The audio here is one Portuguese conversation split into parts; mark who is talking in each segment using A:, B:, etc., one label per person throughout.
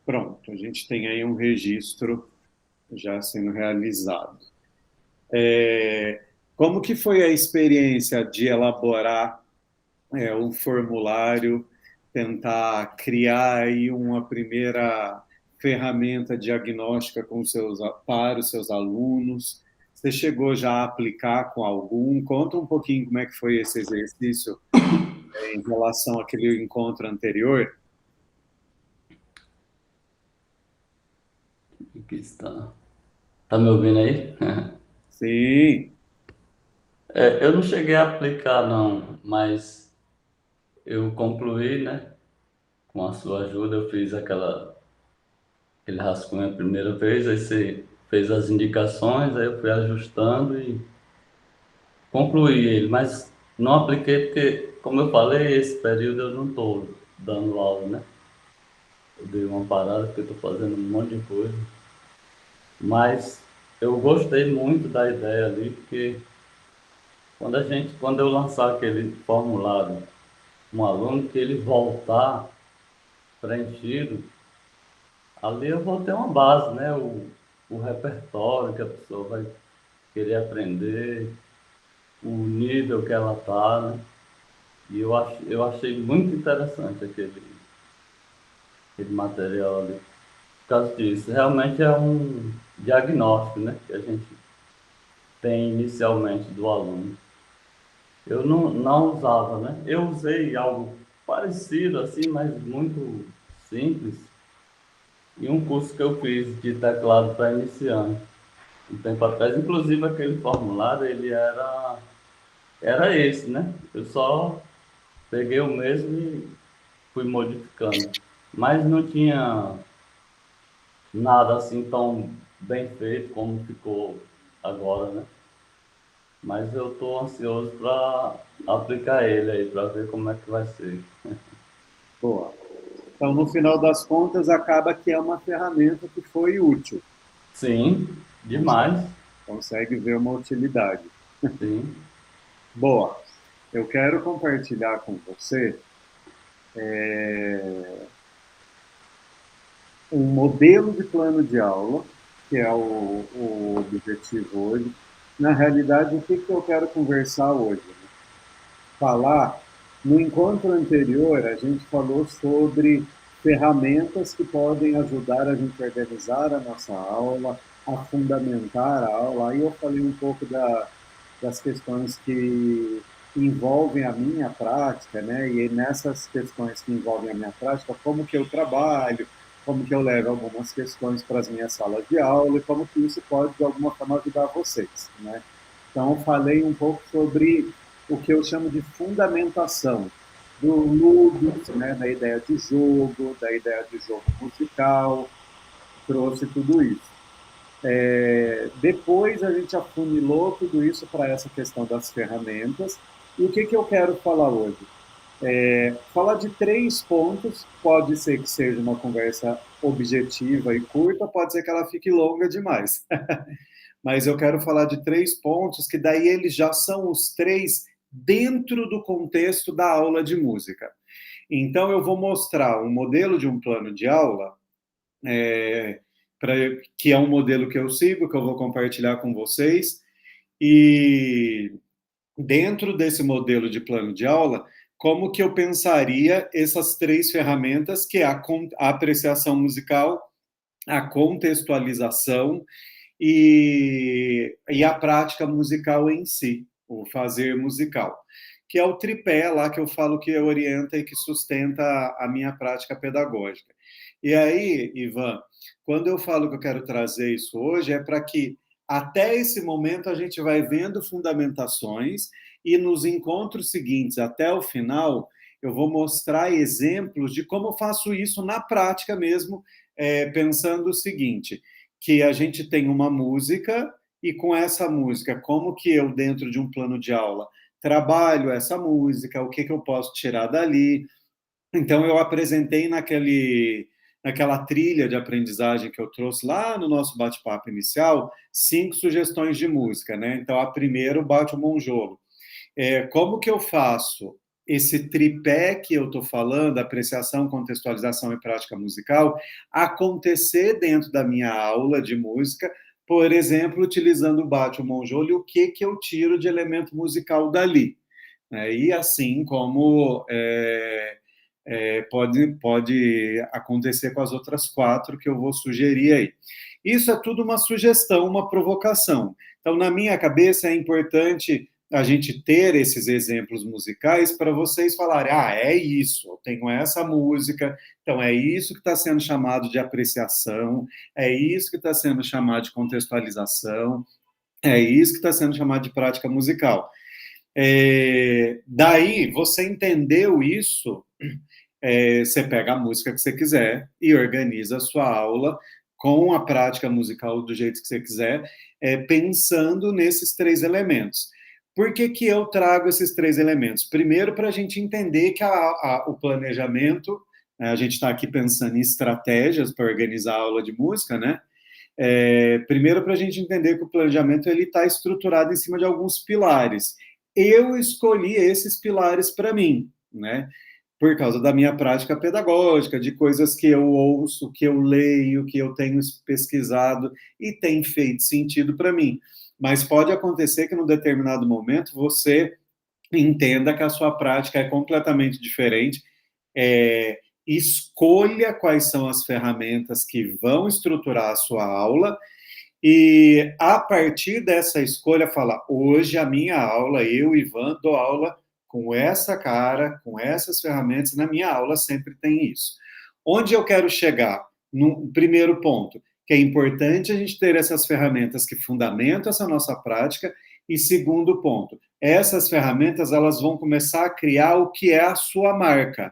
A: Pronto, a gente tem aí um registro já sendo realizado. Como que foi a experiência de elaborar um formulário, tentar criar aí uma primeira ferramenta diagnóstica para os seus alunos? Você chegou já a aplicar com algum? Conta um pouquinho como é que foi esse exercício em relação àquele encontro anterior.
B: Aqui está. Tá me ouvindo aí?
A: Sim,
B: É, eu não cheguei a aplicar, não, mas eu concluí, né? Com a sua ajuda, eu fiz aquele rascunho a primeira vez, aí você fez as indicações, aí eu fui ajustando e concluí ele, mas não apliquei porque, como eu falei, esse período eu não estou dando aula, né? Eu dei uma parada porque estou fazendo um monte de coisa, mas eu gostei muito da ideia ali, porque quando eu lançar aquele formulário, um aluno que ele voltar preenchido, ali eu vou ter uma base, né? O repertório que a pessoa vai querer aprender, o nível que ela está, né? E eu achei muito interessante aquele material ali. Por causa disso, realmente é um diagnóstico, né? Que a gente tem inicialmente do aluno. Eu não usava, né? Eu usei algo parecido assim, mas muito simples, em um curso que eu fiz de teclado para iniciante, um tempo atrás. Inclusive, aquele formulário, era esse, né? Eu só peguei o mesmo e fui modificando. Mas não tinha nada assim tão bem feito como ficou agora, né? Mas eu estou ansioso para aplicar ele aí, para ver como é que vai ser.
A: boa. Então, no final das contas, acaba que é uma ferramenta que foi útil.
B: Sim,
A: Consegue,
B: demais.
A: consegue ver uma utilidade.
B: Sim.
A: Boa. Eu quero compartilhar com você um modelo de plano de aula, que é o objetivo hoje. Na realidade, o que, que eu quero conversar hoje? Né? Falar, no encontro anterior, a gente falou sobre ferramentas que podem ajudar a gente a organizar a nossa aula, a fundamentar a aula. Aí eu falei um pouco das questões que envolvem a minha prática, né? E nessas questões que envolvem a minha prática, como que eu trabalho, como que eu levo algumas questões para as minhas salas de aula e como que isso pode, de alguma forma, ajudar vocês, né? Então, falei um pouco sobre o que eu chamo de fundamentação do Lugos, né, da ideia de jogo musical, trouxe tudo isso. Depois a gente afunilou tudo isso para essa questão das ferramentas. E o que, que eu quero falar hoje? Falar de três pontos, pode ser que seja uma conversa objetiva e curta, pode ser que ela fique longa demais. Mas eu quero falar de três pontos que daí eles já são os três dentro do contexto da aula de música. Então eu vou mostrar um modelo de um plano de aula, é, pra, que é um modelo que eu sigo, que eu vou compartilhar com vocês, e dentro desse modelo de plano de aula, como que eu pensaria essas três ferramentas, que é a apreciação musical, a contextualização e a prática musical em si, o fazer musical, que é o tripé lá que eu falo que orienta e que sustenta a minha prática pedagógica. E aí, Ivan, quando eu falo que eu quero trazer isso hoje, é para que até esse momento a gente vai vendo fundamentações e nos encontros seguintes, até o final, eu vou mostrar exemplos de como eu faço isso na prática mesmo, pensando o seguinte: que a gente tem uma música e com essa música, como que eu, dentro de um plano de aula, trabalho essa música, o que, que eu posso tirar dali. Então, eu apresentei naquela trilha de aprendizagem que eu trouxe lá no nosso bate-papo inicial, 5 sugestões de música, né? Então, a primeira, o Bate o Monjolo. Como que eu faço? esse tripé que eu estou falando, apreciação, contextualização e prática musical, acontecer dentro da minha aula de música, por exemplo, utilizando o Bate o Monjolo, o que eu tiro de elemento musical dali. E assim como pode acontecer com as outras 4 que eu vou sugerir aí. Isso é tudo uma sugestão, uma provocação. Então, na minha cabeça, é importante a gente ter esses exemplos musicais para vocês falarem, é isso, eu tenho essa música, então é isso que está sendo chamado de apreciação, é isso que está sendo chamado de contextualização, é isso que está sendo chamado de prática musical. Daí, você entendeu isso, você pega a música que você quiser e organiza a sua aula com a prática musical do jeito que você quiser, pensando nesses 3 elementos. Por que eu trago esses 3 elementos? Primeiro, para a gente entender que o planejamento, a gente está aqui pensando em estratégias para organizar a aula de música, né? Primeiro, para a gente entender que o planejamento está estruturado em cima de alguns pilares. Eu escolhi esses pilares para mim, né? Por causa da minha prática pedagógica, de coisas que eu ouço, que eu leio, que eu tenho pesquisado e tem feito sentido para mim. Mas pode acontecer que, num determinado momento, você entenda que a sua prática é completamente diferente. Escolha quais são as ferramentas que vão estruturar a sua aula e, a partir dessa escolha, fala, hoje a minha aula, eu, Ivan, dou aula com essa cara, com essas ferramentas, na minha aula sempre tem isso. Onde eu quero chegar? No primeiro ponto, que é importante a gente ter essas ferramentas que fundamentam essa nossa prática, e segundo ponto, essas ferramentas elas vão começar a criar o que é a sua marca,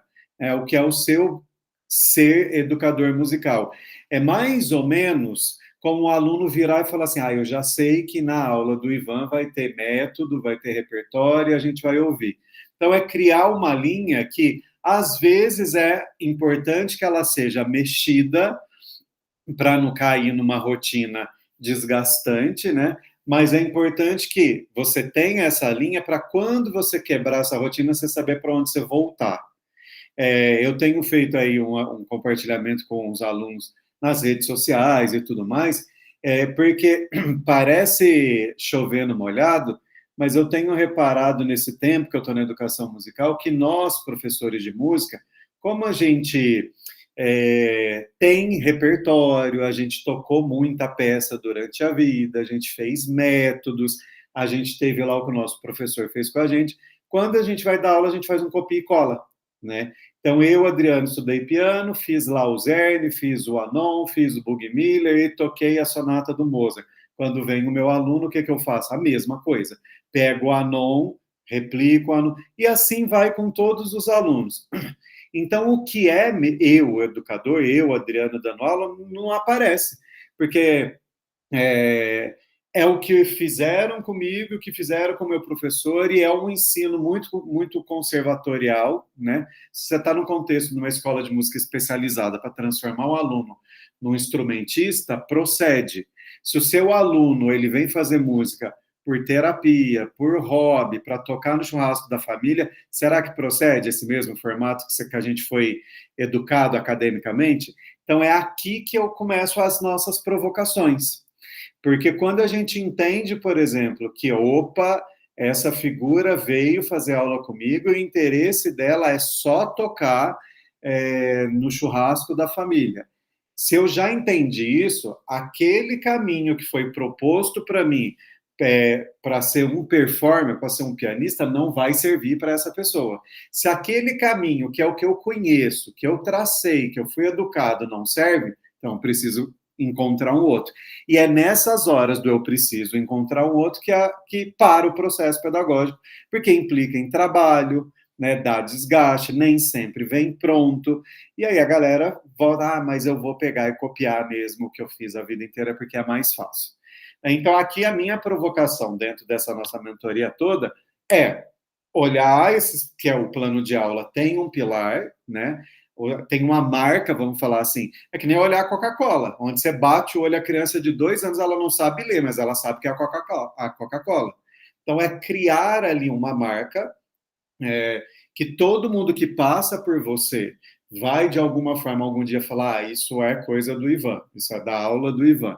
A: o que é o seu ser educador musical. É mais ou menos como o aluno virar e falar assim, eu já sei que na aula do Ivan vai ter método, vai ter repertório, a gente vai ouvir. Então, é criar uma linha que, às vezes, é importante que ela seja mexida para não cair numa rotina desgastante, né? Mas é importante que você tenha essa linha para, quando você quebrar essa rotina, você saber para onde você voltar. Eu tenho feito aí um compartilhamento com os alunos nas redes sociais e tudo mais, porque parece chover no molhado, mas eu tenho reparado nesse tempo que eu estou na educação musical que nós, professores de música, como a gente tem repertório, a gente tocou muita peça durante a vida, a gente fez métodos, a gente teve lá o que o nosso professor fez com a gente. Quando a gente vai dar aula, a gente faz um copia e cola, né? Então, eu, Adriano, estudei piano, fiz lá o Zerni, fiz o Anon, fiz o Bug Miller e toquei a sonata do Mozart. Quando vem o meu aluno, o que eu faço? A mesma coisa. Pego o Anon, replico o Anon, e assim vai com todos os alunos. Então, o que é eu, educador, eu, Adriano, dando aula, não aparece, porque é o que fizeram comigo, o que fizeram com o meu professor, e é um ensino muito, muito conservatorial, né? Se você está num contexto de uma escola de música especializada para transformar um aluno num instrumentista, procede. Se o seu aluno ele vem fazer música por terapia, por hobby, para tocar no churrasco da família, será que procede esse mesmo formato que a gente foi educado academicamente? Então, é aqui que eu começo as nossas provocações. Porque quando a gente entende, por exemplo, que, opa, essa figura veio fazer aula comigo e o interesse dela é só tocar no churrasco da família. Se eu já entendi isso, aquele caminho que foi proposto para mim para ser um performer, para ser um pianista, não vai servir para essa pessoa. Se aquele caminho, que é o que eu conheço, que eu tracei, que eu fui educado, não serve, então eu preciso encontrar um outro. E é nessas horas do eu preciso encontrar um outro que para o processo pedagógico, porque implica em trabalho, né, dá desgaste, nem sempre vem pronto, e aí a galera volta, mas eu vou pegar e copiar mesmo o que eu fiz a vida inteira, porque é mais fácil. Então, aqui a minha provocação dentro dessa nossa mentoria toda é olhar que é o plano de aula, tem um pilar, né? Tem uma marca, vamos falar assim, é que nem olhar a Coca-Cola, onde você bate o olho, a criança de 2 anos, ela não sabe ler, mas ela sabe que é a Coca-Cola. Então, é criar ali uma marca, que todo mundo que passa por você vai, de alguma forma, algum dia falar, isso é coisa do Ivan, isso é da aula do Ivan.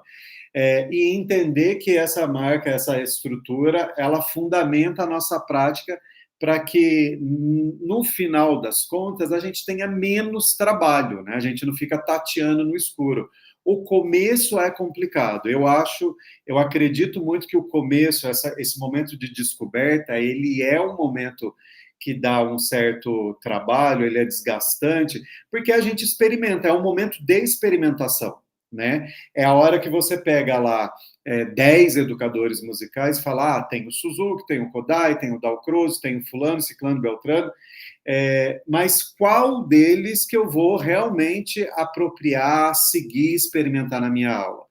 A: E entender que essa marca, essa estrutura, ela fundamenta a nossa prática para que, no final das contas, a gente tenha menos trabalho, né? A gente não fica tateando no escuro. O começo é complicado. Eu acredito muito que o começo, esse momento de descoberta, ele é um momento que dá um certo trabalho, ele é desgastante, porque a gente experimenta, é um momento de experimentação, né? É a hora que você pega lá 10 educadores musicais e fala, tem o Suzuki, tem o Kodai, tem o Dalcroze, tem o fulano, ciclano, beltrano, mas qual deles que eu vou realmente apropriar, seguir, experimentar na minha aula?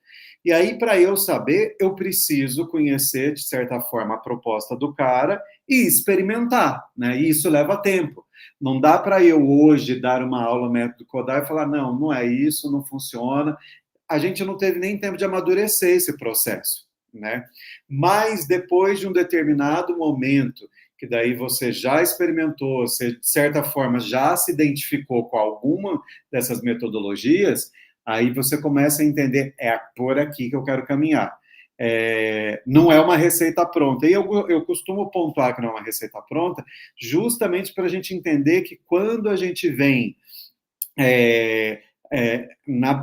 A: E aí, para eu saber, eu preciso conhecer, de certa forma, a proposta do cara e experimentar, né? E isso leva tempo. Não dá para eu hoje dar uma aula método Kodai e falar, não, não é isso, não funciona. A gente não teve nem tempo de amadurecer esse processo, né? Mas depois de um determinado momento, que daí você já experimentou, você, de certa forma, já se identificou com alguma dessas metodologias, aí você começa a entender, é por aqui que eu quero caminhar. Não é uma receita pronta. E eu costumo pontuar que não é uma receita pronta, justamente para a gente entender que quando a gente vem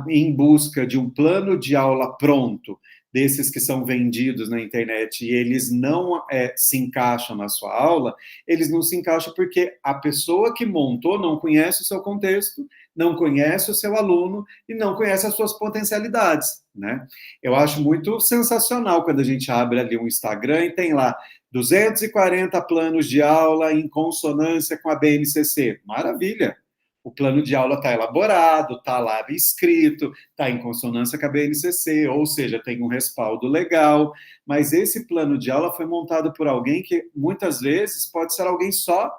A: em busca de um plano de aula pronto, desses que são vendidos na internet e eles não se encaixam na sua aula, eles não se encaixam porque a pessoa que montou não conhece o seu contexto, não conhece o seu aluno e não conhece as suas potencialidades, né? Eu acho muito sensacional quando a gente abre ali um Instagram e tem lá 240 planos de aula em consonância com a BNCC. Maravilha! O plano de aula está elaborado, está lá escrito, está em consonância com a BNCC, ou seja, tem um respaldo legal, mas esse plano de aula foi montado por alguém que muitas vezes pode ser alguém só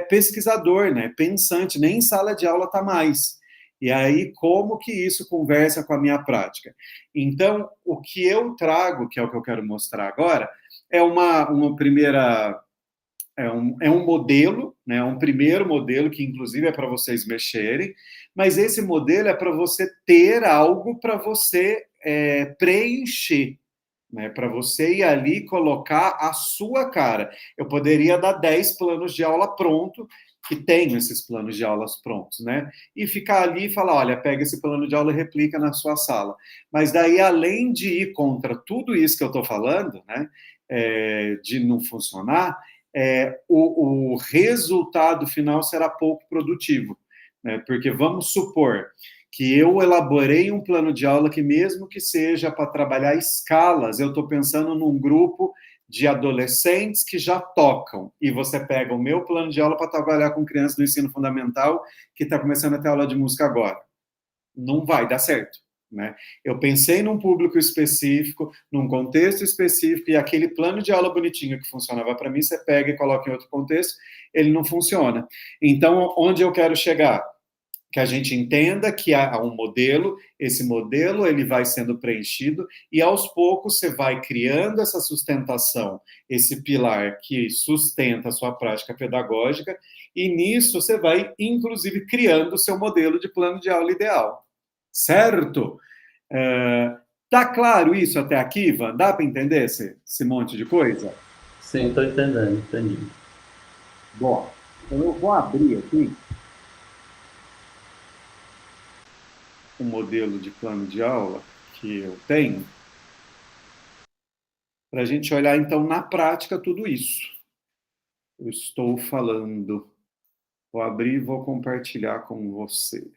A: pesquisador, né, pensante, nem em sala de aula está mais. E aí, como que isso conversa com a minha prática? Então, o que eu trago, que é o que eu quero mostrar agora, é uma primeira é um modelo, né, um primeiro modelo, que inclusive é para vocês mexerem, mas esse modelo é para você ter algo para você preencher, né, para você ir ali e colocar a sua cara. Eu poderia dar 10 planos de aula pronto, que tenho esses planos de aulas prontos, né? E ficar ali e falar, olha, pega esse plano de aula e replica na sua sala. Mas daí, além de ir contra tudo isso que eu estou falando, né, de não funcionar, o resultado final será pouco produtivo, né? Porque vamos supor que eu elaborei um plano de aula que, mesmo que seja para trabalhar escalas, eu estou pensando num grupo de adolescentes que já tocam, e você pega o meu plano de aula para trabalhar com crianças do ensino fundamental que está começando a ter aula de música agora. Não vai dar certo, né? Eu pensei num público específico, num contexto específico, e aquele plano de aula bonitinho que funcionava para mim, você pega e coloca em outro contexto, ele não funciona. Então, onde eu quero chegar? Que a gente entenda que há um modelo, esse modelo ele vai sendo preenchido e aos poucos você vai criando essa sustentação, esse pilar que sustenta a sua prática pedagógica, e nisso você vai, inclusive, criando o seu modelo de plano de aula ideal. Certo? Tá claro isso até aqui, Ivan? Dá para entender esse monte de coisa?
B: Sim, estou entendendo, entendi.
A: Bom, então eu vou abrir aqui o modelo de plano de aula que eu tenho, para a gente olhar, então, na prática, tudo isso. Eu estou falando. Vou abrir e vou compartilhar com você.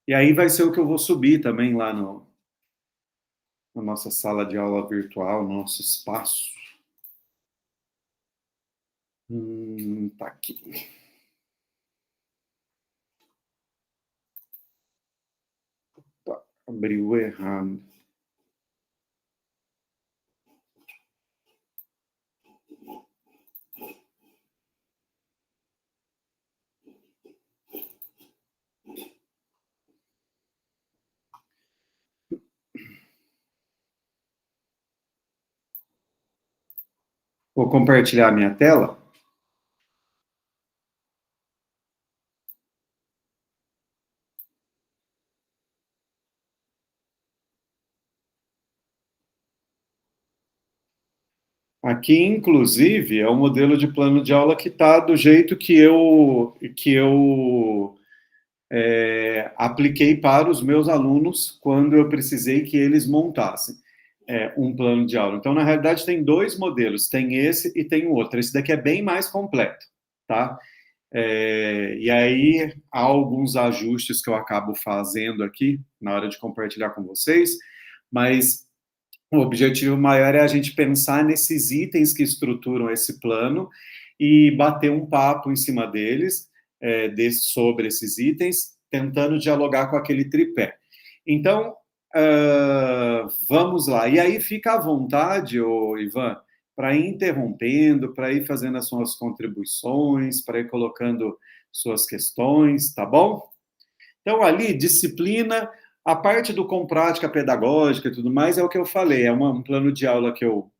A: E aí vai ser o que eu vou subir também lá na nossa sala de aula virtual, no nosso espaço. Tá aqui. Tá, abriu errado. Vou compartilhar a minha tela. Aqui, inclusive, é o modelo de plano de aula que está do jeito que eu apliquei para os meus alunos quando eu precisei que eles montassem um plano de aula. Então, na realidade, tem dois modelos, tem esse e tem o outro. Esse daqui é bem mais completo, tá? E aí, há alguns ajustes que eu acabo fazendo aqui na hora de compartilhar com vocês, mas o objetivo maior é a gente pensar nesses itens que estruturam esse plano e bater um papo em cima deles, sobre esses itens, tentando dialogar com aquele tripé. Então, vamos lá. E aí fica à vontade, ô Ivan, para ir interrompendo, para ir fazendo as suas contribuições, para ir colocando suas questões, tá bom? Então, ali, disciplina, a parte do com prática pedagógica e tudo mais é o que eu falei, é um plano de aula que eu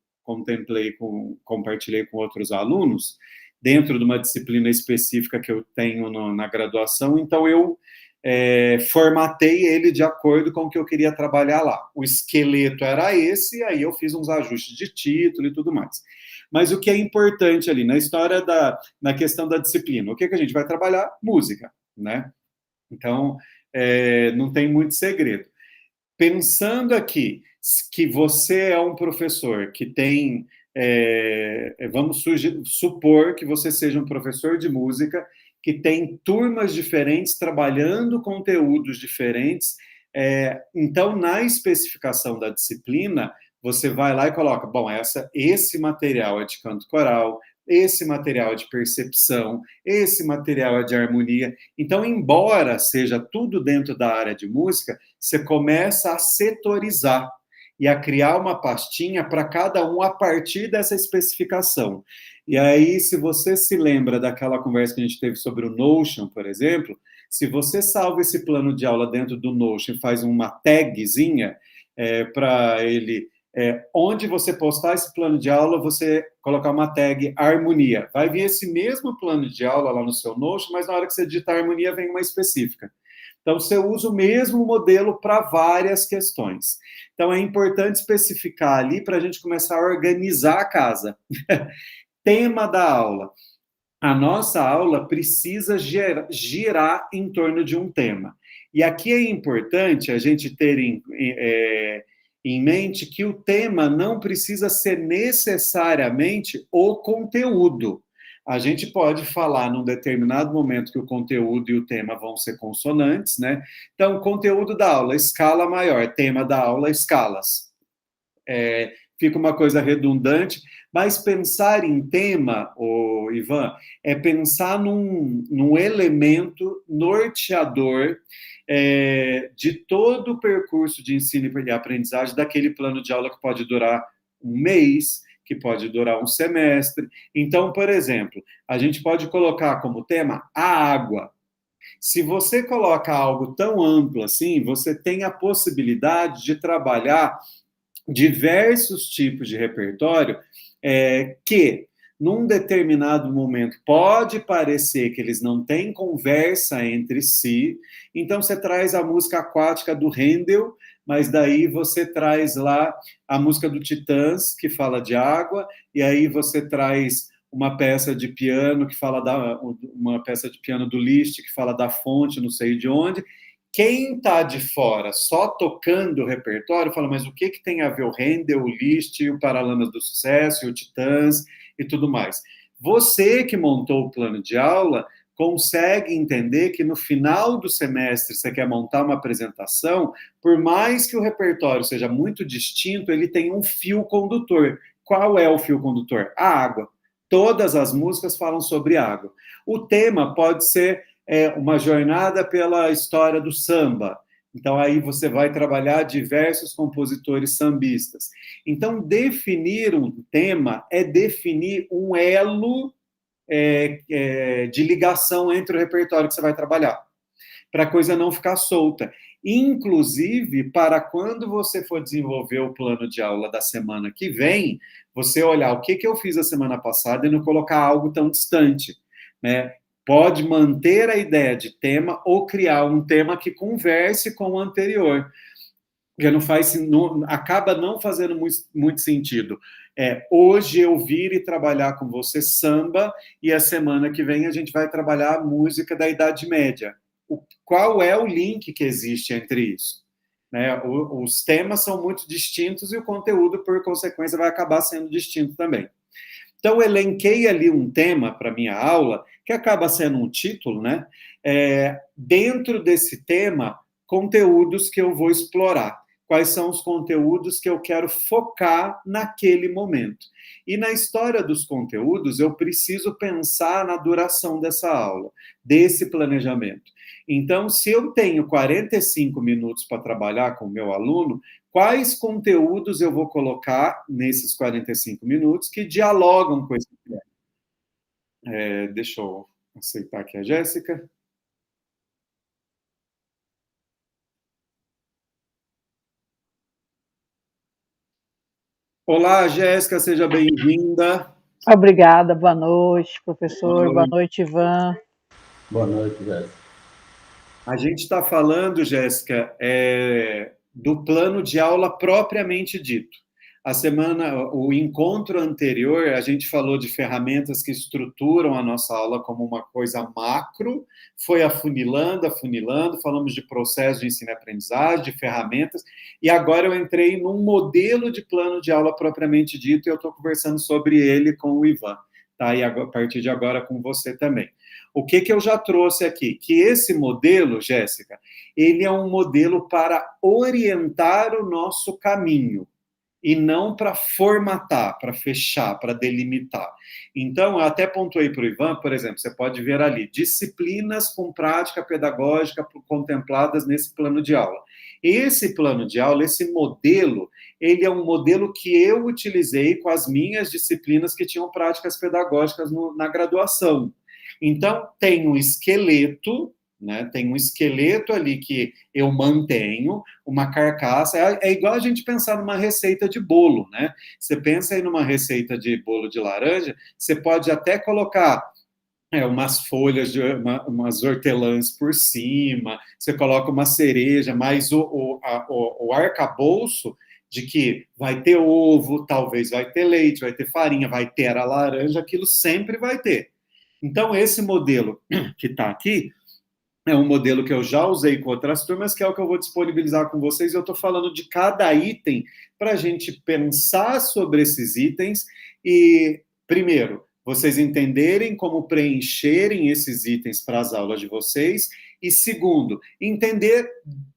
A: compartilhei com outros alunos, dentro de uma disciplina específica que eu tenho na graduação, então eu formatei ele de acordo com o que eu queria trabalhar lá. O esqueleto era esse, aí eu fiz uns ajustes de título e tudo mais. Mas o que é importante ali, na história na questão da disciplina, o que a gente vai trabalhar? Música, né? Então, não tem muito segredo. Pensando aqui que você é um professor que tem, vamos supor que você seja um professor de música que tem turmas diferentes, trabalhando conteúdos diferentes, então, na especificação da disciplina, você vai lá e coloca, bom, esse material é de canto coral, esse material é de percepção, esse material é de harmonia. Então, embora seja tudo dentro da área de música, você começa a setorizar e a criar uma pastinha para cada um a partir dessa especificação. E aí, se você se lembra daquela conversa que a gente teve sobre o Notion, por exemplo, se você salva esse plano de aula dentro do Notion e faz uma tagzinha para ele, onde você postar esse plano de aula, você colocar uma tag harmonia. Vai vir esse mesmo plano de aula lá no seu Notion, mas na hora que você digitar harmonia, vem uma específica. Então, você usa o mesmo modelo para várias questões. Então, é importante especificar ali para a gente começar a organizar a casa. Tema da aula. A nossa aula precisa girar em torno de um tema. E aqui é importante a gente ter em mente que o tema não precisa ser necessariamente o conteúdo. A gente pode falar num determinado momento que o conteúdo e o tema vão ser consonantes, né? Então, conteúdo da aula, escala maior, tema da aula, escalas. Fica uma coisa redundante, mas pensar em tema, Ivan, é pensar num elemento norteador de todo o percurso de ensino e aprendizagem daquele plano de aula que pode durar um mês, que pode durar um semestre. Então, por exemplo, a gente pode colocar como tema a água. Se você coloca algo tão amplo assim, você tem a possibilidade de trabalhar diversos tipos de repertório que, num determinado momento, pode parecer que eles não têm conversa entre si. Então, você traz a música aquática do Handel, mas daí você traz lá a música do Titãs, que fala de água, e aí você traz uma peça de piano que fala uma peça de piano do Liszt, que fala da fonte, não sei de onde. Quem está de fora só tocando o repertório fala, mas o que tem a ver o Handel, o Liszt, o Paralamas do Sucesso, o Titãs e tudo mais? Você que montou o plano de aula consegue entender que no final do semestre você quer montar uma apresentação, por mais que o repertório seja muito distinto, ele tem um fio condutor. Qual é o fio condutor? A água. Todas as músicas falam sobre água. O tema pode ser uma jornada pela história do samba. Então, aí você vai trabalhar diversos compositores sambistas. Então, definir um tema é definir um elo de ligação entre o repertório que você vai trabalhar, para a coisa não ficar solta. Inclusive, para quando você for desenvolver o plano de aula da semana que vem, você olhar o que eu fiz a semana passada e não colocar algo tão distante, né? Pode manter a ideia de tema ou criar um tema que converse com o anterior. porque não faz, não, acaba não fazendo muito sentido. Hoje eu vir e trabalhar com você samba e a semana que vem a gente vai trabalhar música da Idade Média. Qual é o link que existe entre isso? Né? Os temas são muito distintos e o conteúdo, por consequência, vai acabar sendo distinto também. Então, eu elenquei ali um tema para minha aula, que acaba sendo um título, né? Dentro desse tema, conteúdos que eu vou explorar. Quais são os conteúdos que eu quero focar naquele momento. E na história dos conteúdos, eu preciso pensar na duração dessa aula, desse planejamento. Então, se eu tenho 45 minutos para trabalhar com o meu aluno, quais conteúdos eu vou colocar nesses 45 minutos que dialogam com esse tema? Deixa eu aceitar aqui a Jéssica. Olá, Jéssica, seja bem-vinda.
C: Obrigada, boa noite, professor, boa
A: Boa
C: noite, Ivan.
B: Boa noite, Jéssica.
A: A gente está falando, Jéssica, do plano de aula propriamente dito. O encontro anterior, a gente falou de ferramentas que estruturam a nossa aula como uma coisa macro, foi afunilando, afunilando, falamos de processo de ensino e aprendizagem, de ferramentas, e agora eu entrei num modelo de plano de aula propriamente dito, e eu estou conversando sobre ele com o Ivan, tá? E a partir de agora com você também. O que eu já trouxe aqui? Que esse modelo, Jéssica, ele é um modelo para orientar o nosso caminho e não para formatar, para fechar, para delimitar. Então, eu até pontuei para o Ivan, por exemplo, você pode ver ali, disciplinas com prática pedagógica contempladas nesse plano de aula. Esse plano de aula, esse modelo, ele é um modelo que eu utilizei com as minhas disciplinas que tinham práticas pedagógicas na graduação. Então, tem um esqueleto, né? Tem um esqueleto ali que eu mantenho, uma carcaça. É igual a gente pensar numa receita de bolo, né? Você pensa aí numa receita de bolo de laranja, você pode até colocar umas folhas, umas hortelãs por cima, você coloca uma cereja, mas o arcabouço de que vai ter ovo, talvez vai ter leite, vai ter farinha, vai ter a laranja, aquilo sempre vai ter. Então, esse modelo que está aqui é um modelo que eu já usei com outras turmas, que é o que eu vou disponibilizar com vocês. Eu estou falando de cada item para a gente pensar sobre esses itens e, primeiro, vocês entenderem como preencherem esses itens para as aulas de vocês e, segundo, entender,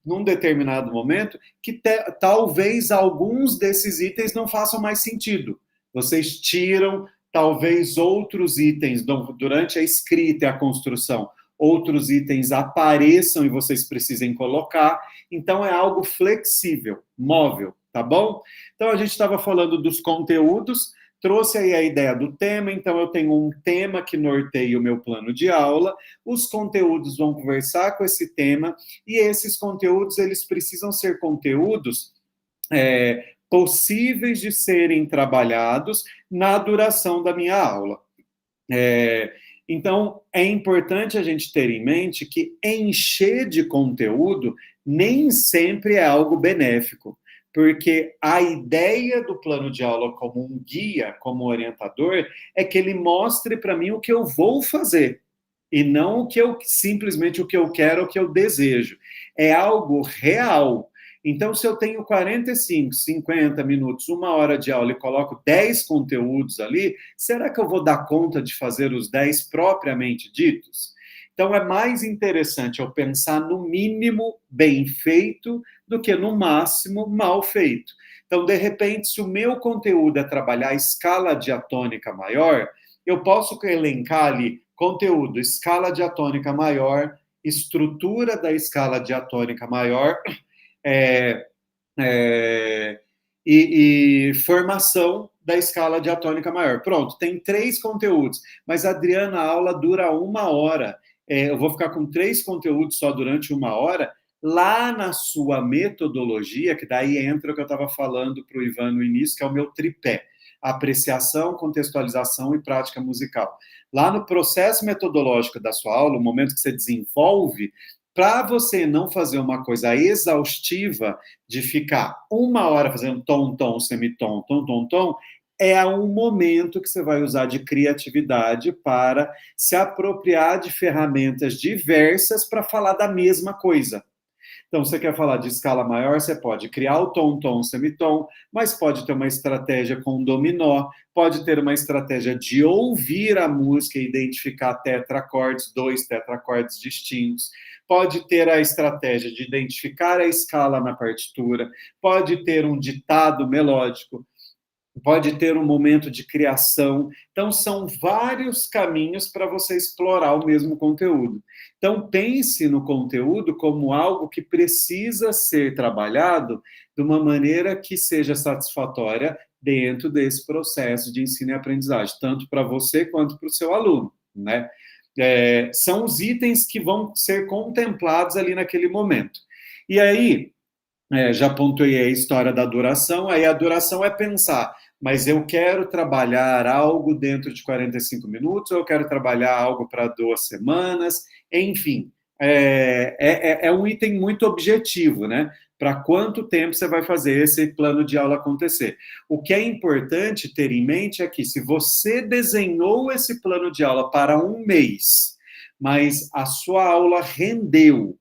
A: num determinado momento, que talvez alguns desses itens não façam mais sentido. Vocês tiram, talvez, outros itens durante a escrita e a construção, outros itens apareçam e vocês precisem colocar. Então, é algo flexível, móvel, tá bom? Então, a gente estava falando dos conteúdos, trouxe aí a ideia do tema, então eu tenho um tema que norteia o meu plano de aula, os conteúdos vão conversar com esse tema, e esses conteúdos, eles precisam ser conteúdos possíveis de serem trabalhados na duração da minha aula. Então, é importante a gente ter em mente que encher de conteúdo nem sempre é algo benéfico, porque a ideia do plano de aula como um guia, como orientador, é que ele mostre para mim o que eu vou fazer, e não simplesmente o que eu quero, o que eu desejo. É algo real. Então, se eu tenho 45, 50 minutos, 1 hora de aula e coloco 10 conteúdos ali, será que eu vou dar conta de fazer os 10 propriamente ditos? Então, é mais interessante eu pensar no mínimo bem feito do que no máximo mal feito. Então, de repente, se o meu conteúdo é trabalhar a escala diatônica maior, eu posso elencar ali conteúdo, escala diatônica maior, estrutura da escala diatônica maior, e formação da escala diatônica maior. Pronto, tem 3 conteúdos, mas, Adriana, a aula dura 1 hora. Eu vou ficar com 3 conteúdos só durante 1 hora. Lá na sua metodologia, que daí entra o que eu estava falando para o Ivan no início, que é o meu tripé: apreciação, contextualização e prática musical. Lá no processo metodológico da sua aula, o momento que você desenvolve Para você não fazer uma coisa exaustiva de ficar 1 hora fazendo tom, tom, semitom, tom, tom, tom, é um momento que você vai usar de criatividade para se apropriar de ferramentas diversas para falar da mesma coisa. Então, você quer falar de escala maior, você pode criar o tom, tom, semitom, mas pode ter uma estratégia com dominó, pode ter uma estratégia de ouvir a música e identificar tetraacordes, 2 tetraacordes distintos, pode ter a estratégia de identificar a escala na partitura, pode ter um ditado melódico, pode ter um momento de criação. Então, são vários caminhos para você explorar o mesmo conteúdo. Então, pense no conteúdo como algo que precisa ser trabalhado de uma maneira que seja satisfatória dentro desse processo de ensino e aprendizagem, tanto para você quanto para o seu aluno, né? São os itens que vão ser contemplados ali naquele momento. E aí, já pontuei a história da duração, aí a duração é pensar, mas eu quero trabalhar algo dentro de 45 minutos, ou eu quero trabalhar algo para 2 semanas, enfim, é um item muito objetivo, né? Para quanto tempo você vai fazer esse plano de aula acontecer? O que é importante ter em mente é que se você desenhou esse plano de aula para 1 mês, mas a sua aula rendeu,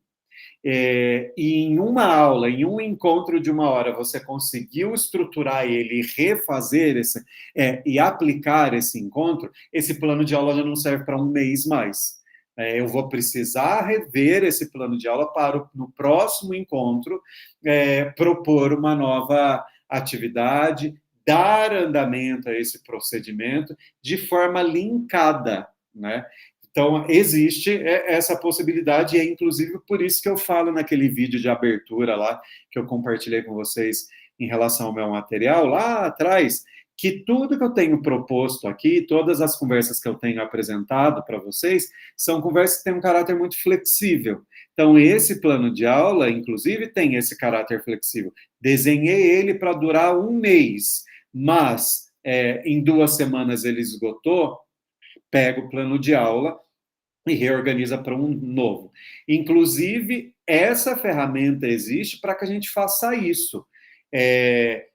A: e em uma aula, em um encontro de 1 hora, você conseguiu estruturar ele, refazer e aplicar esse encontro, esse plano de aula já não serve para 1 mês mais. Eu vou precisar rever esse plano de aula para, no próximo encontro, propor uma nova atividade, dar andamento a esse procedimento de forma linkada, né? Então, existe essa possibilidade, e é inclusive por isso que eu falo naquele vídeo de abertura lá, que eu compartilhei com vocês em relação ao meu material, lá atrás, que tudo que eu tenho proposto aqui, todas as conversas que eu tenho apresentado para vocês, são conversas que têm um caráter muito flexível. Então, esse plano de aula, inclusive, tem esse caráter flexível. Desenhei ele para durar 1 mês, mas em 2 semanas ele esgotou, pega o plano de aula e reorganiza para um novo. Inclusive, essa ferramenta existe para que a gente faça isso.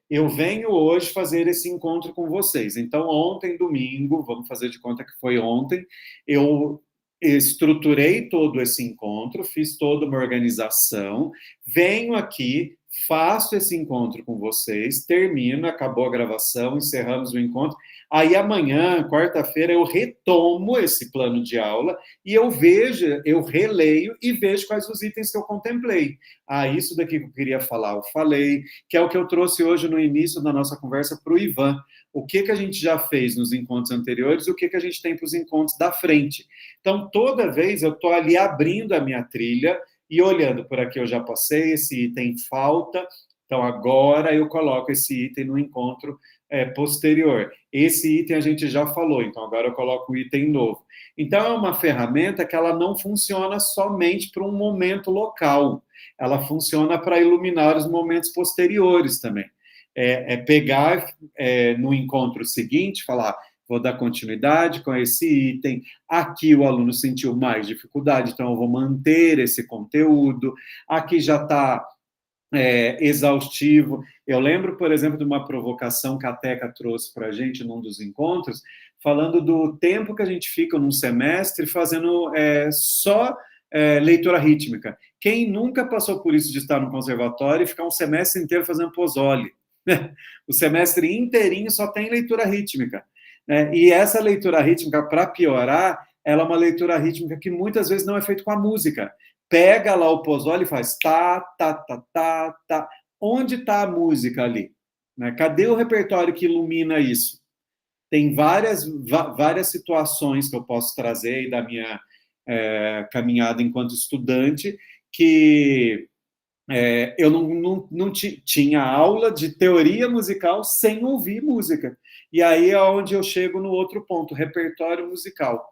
A: Eu venho hoje fazer esse encontro com vocês. Então, ontem, domingo, vamos fazer de conta que foi ontem, eu estruturei todo esse encontro, fiz toda uma organização, venho aqui, faço esse encontro com vocês, termino, acabou a gravação, encerramos o encontro. Aí amanhã, quarta-feira, eu retomo esse plano de aula e eu releio e vejo quais os itens que eu contemplei. Isso daqui que eu queria falar, eu falei, que é o que eu trouxe hoje no início da nossa conversa para o Ivan. O que a gente já fez nos encontros anteriores, o que a gente tem para os encontros da frente. Então, toda vez eu estou ali abrindo a minha trilha e olhando, por aqui eu já passei, esse item falta, então agora eu coloco esse item no encontro posterior. Esse item a gente já falou, então agora eu coloco o item novo. Então é uma ferramenta que ela não funciona somente para um momento local, ela funciona para iluminar os momentos posteriores também. Pegar no encontro seguinte, falar, vou dar continuidade com esse item, aqui o aluno sentiu mais dificuldade, então eu vou manter esse conteúdo, aqui já está exaustivo. Eu lembro, por exemplo, de uma provocação que a Teca trouxe para a gente num dos encontros, falando do tempo que a gente fica num semestre fazendo só leitura rítmica. Quem nunca passou por isso de estar no conservatório e ficar um semestre inteiro fazendo Pozzoli? O semestre inteirinho só tem leitura rítmica. E essa leitura rítmica, para piorar, ela é uma leitura rítmica que muitas vezes não é feita com a música. Pega lá o Pozzoli e faz tá, tá, tá, tá, tá. Onde está a música ali? Cadê o repertório que ilumina isso? Tem várias situações que eu posso trazer aí da minha caminhada enquanto estudante que eu não tinha aula de teoria musical sem ouvir música. E aí é onde eu chego no outro ponto, repertório musical.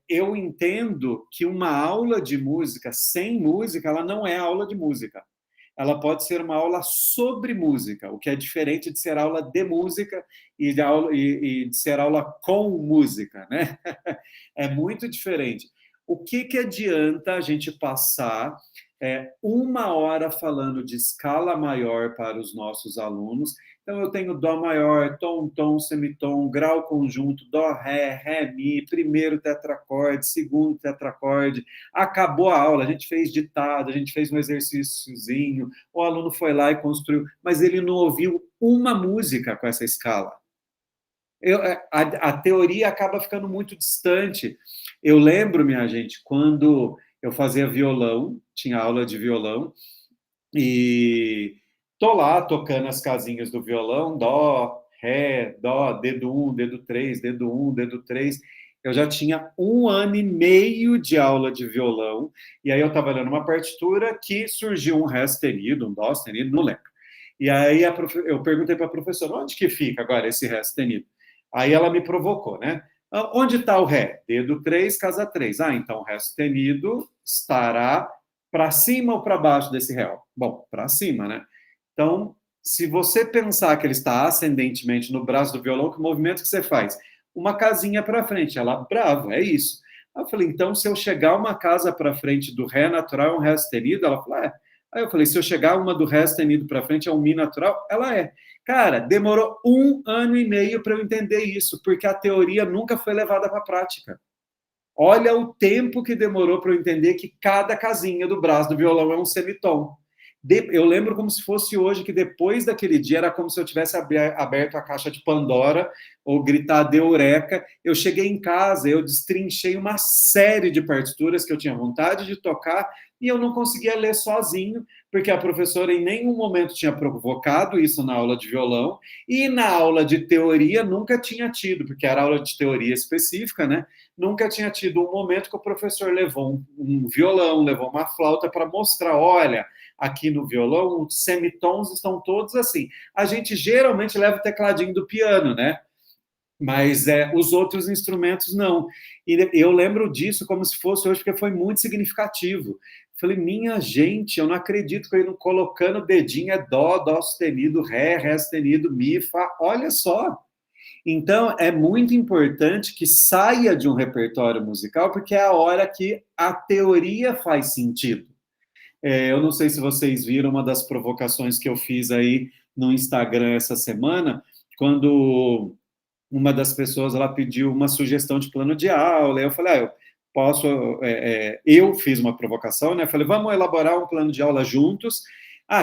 A: Eu entendo que uma aula de música sem música, ela não é aula de música. Ela pode ser uma aula sobre música, o que é diferente de ser aula de música e de ser aula com música, né? É muito diferente. O que adianta a gente passar 1 hora falando de escala maior para os nossos alunos? Então, eu tenho Dó maior, tom, tom, semitom, grau conjunto, Dó, Ré, Mi, primeiro tetracorde, segundo tetracorde. Acabou a aula, a gente fez ditado, a gente fez um exercíciozinho, o aluno foi lá e construiu, mas ele não ouviu uma música com essa escala. A teoria acaba ficando muito distante. Eu lembro, minha gente, quando eu fazia violão, tinha aula de violão, e tô lá tocando as casinhas do violão, dó, ré, dó, dedo 1, dedo 3, dedo 1, dedo 3. Eu já tinha 1 ano e meio de aula de violão, e aí eu estava lendo uma partitura que surgiu um ré sustenido, um dó sustenido, não lembro. E aí eu perguntei para a professora, onde que fica agora esse ré sustenido? Aí ela me provocou, né? Onde está o ré? Dedo 3, casa 3. Então o ré sustenido estará para cima ou para baixo desse ré? Bom, para cima, né? Então, se você pensar que ele está ascendentemente no braço do violão, que movimento que você faz? Uma casinha para frente. Ela, bravo, é isso. Aí eu falei, então, se eu chegar uma casa para frente do ré natural, é um ré sustenido? Ela falou, é. Aí eu falei, se eu chegar uma do ré sustenido para frente, é um mi natural? Ela é. Cara, demorou 1 ano e meio para eu entender isso, porque a teoria nunca foi levada para a prática. Olha o tempo que demorou para eu entender que cada casinha do braço do violão é um semitom. Eu lembro como se fosse hoje, que depois daquele dia era como se eu tivesse aberto a caixa de Pandora ou gritado eureka. Eu cheguei em casa, eu destrinchei uma série de partituras que eu tinha vontade de tocar e eu não conseguia ler sozinho, porque a professora em nenhum momento tinha provocado isso na aula de violão, e na aula de teoria nunca tinha tido, porque era aula de teoria específica, né? Nunca tinha tido um momento que o professor levou um violão, levou uma flauta para mostrar, olha, aqui no violão, os semitons estão todos assim. A gente geralmente leva o tecladinho do piano, né? Mas os outros instrumentos não. E eu lembro disso como se fosse hoje, porque foi muito significativo. Falei, minha gente, eu não acredito que eu indo colocando o dedinho, é dó, dó sustenido, ré, ré sustenido, mi, fá, olha só. Então, é muito importante que saia de um repertório musical, porque é a hora que a teoria faz sentido. Eu não sei se vocês viram uma das provocações que eu fiz aí no Instagram essa semana, quando uma das pessoas ela pediu uma sugestão de plano de aula, eu falei, eu posso, eu fiz uma provocação, né? Falei, vamos elaborar um plano de aula juntos.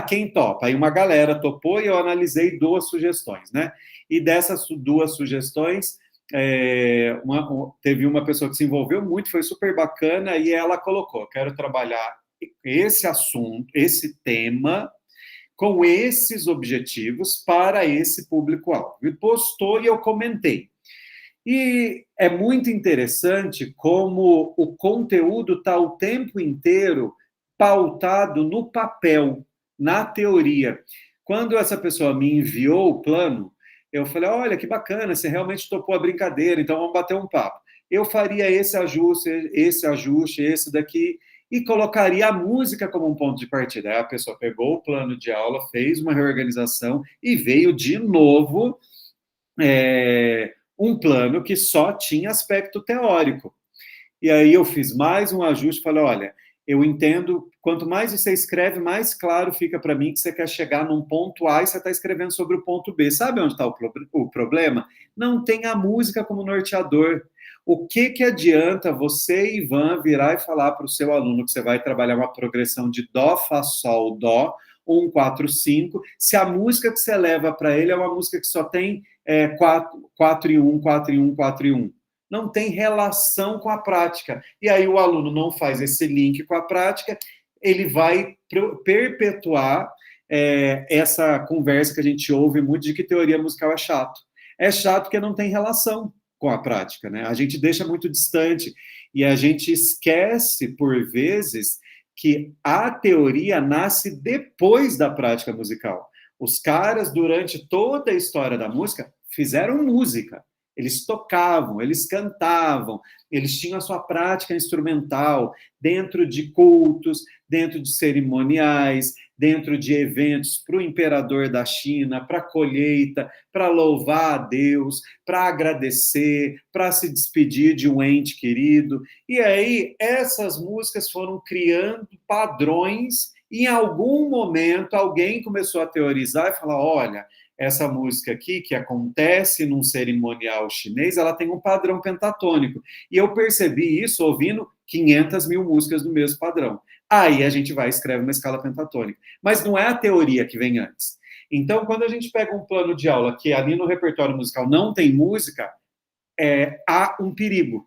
A: Quem topa? Aí uma galera topou e eu analisei 2 sugestões, né? E dessas 2 sugestões, teve uma pessoa que se envolveu muito, foi super bacana, e ela colocou, quero trabalhar esse assunto, esse tema, com esses objetivos para esse público-alvo. E postou e eu comentei. E é muito interessante como o conteúdo está o tempo inteiro pautado no papel, na teoria. Quando essa pessoa me enviou o plano, eu falei, olha, que bacana, você realmente topou a brincadeira, então vamos bater um papo. Eu faria esse ajuste, esse daqui, e colocaria a música como um ponto de partida. Aí a pessoa pegou o plano de aula, fez uma reorganização e veio de novo um plano que só tinha aspecto teórico. E aí eu fiz mais um ajuste, falei, olha, eu entendo, quanto mais você escreve, mais claro fica para mim que você quer chegar num ponto A e você está escrevendo sobre o ponto B. Sabe onde está o problema? Não tem a música como norteador. O que adianta você, Ivan, virar e falar para o seu aluno que você vai trabalhar uma progressão de Dó, Fá, Sol, Dó, 1, 4, 5, se a música que você leva para ele é uma música que só tem 4 e 1, 4 e 1, 4 e 1. Não tem relação com a prática. E aí o aluno não faz esse link com a prática, ele vai perpetuar essa conversa que a gente ouve muito de que teoria musical é chato. É chato porque não tem relação com a prática, né? A gente deixa muito distante e a gente esquece, por vezes, que a teoria nasce depois da prática musical. Os caras, durante toda a história da música, fizeram música. Eles tocavam, eles cantavam, eles tinham a sua prática instrumental dentro de cultos, dentro de cerimoniais, dentro de eventos para o imperador da China, para a colheita, para louvar a Deus, para agradecer, para se despedir de um ente querido. E aí, essas músicas foram criando padrões, e em algum momento alguém começou a teorizar e falar, olha, essa música aqui, que acontece num cerimonial chinês, ela tem um padrão pentatônico. E eu percebi isso ouvindo 500 mil músicas do mesmo padrão. Aí a gente vai e escreve uma escala pentatônica. Mas não é a teoria que vem antes. Então, quando a gente pega um plano de aula que ali no repertório musical não tem música, há um perigo.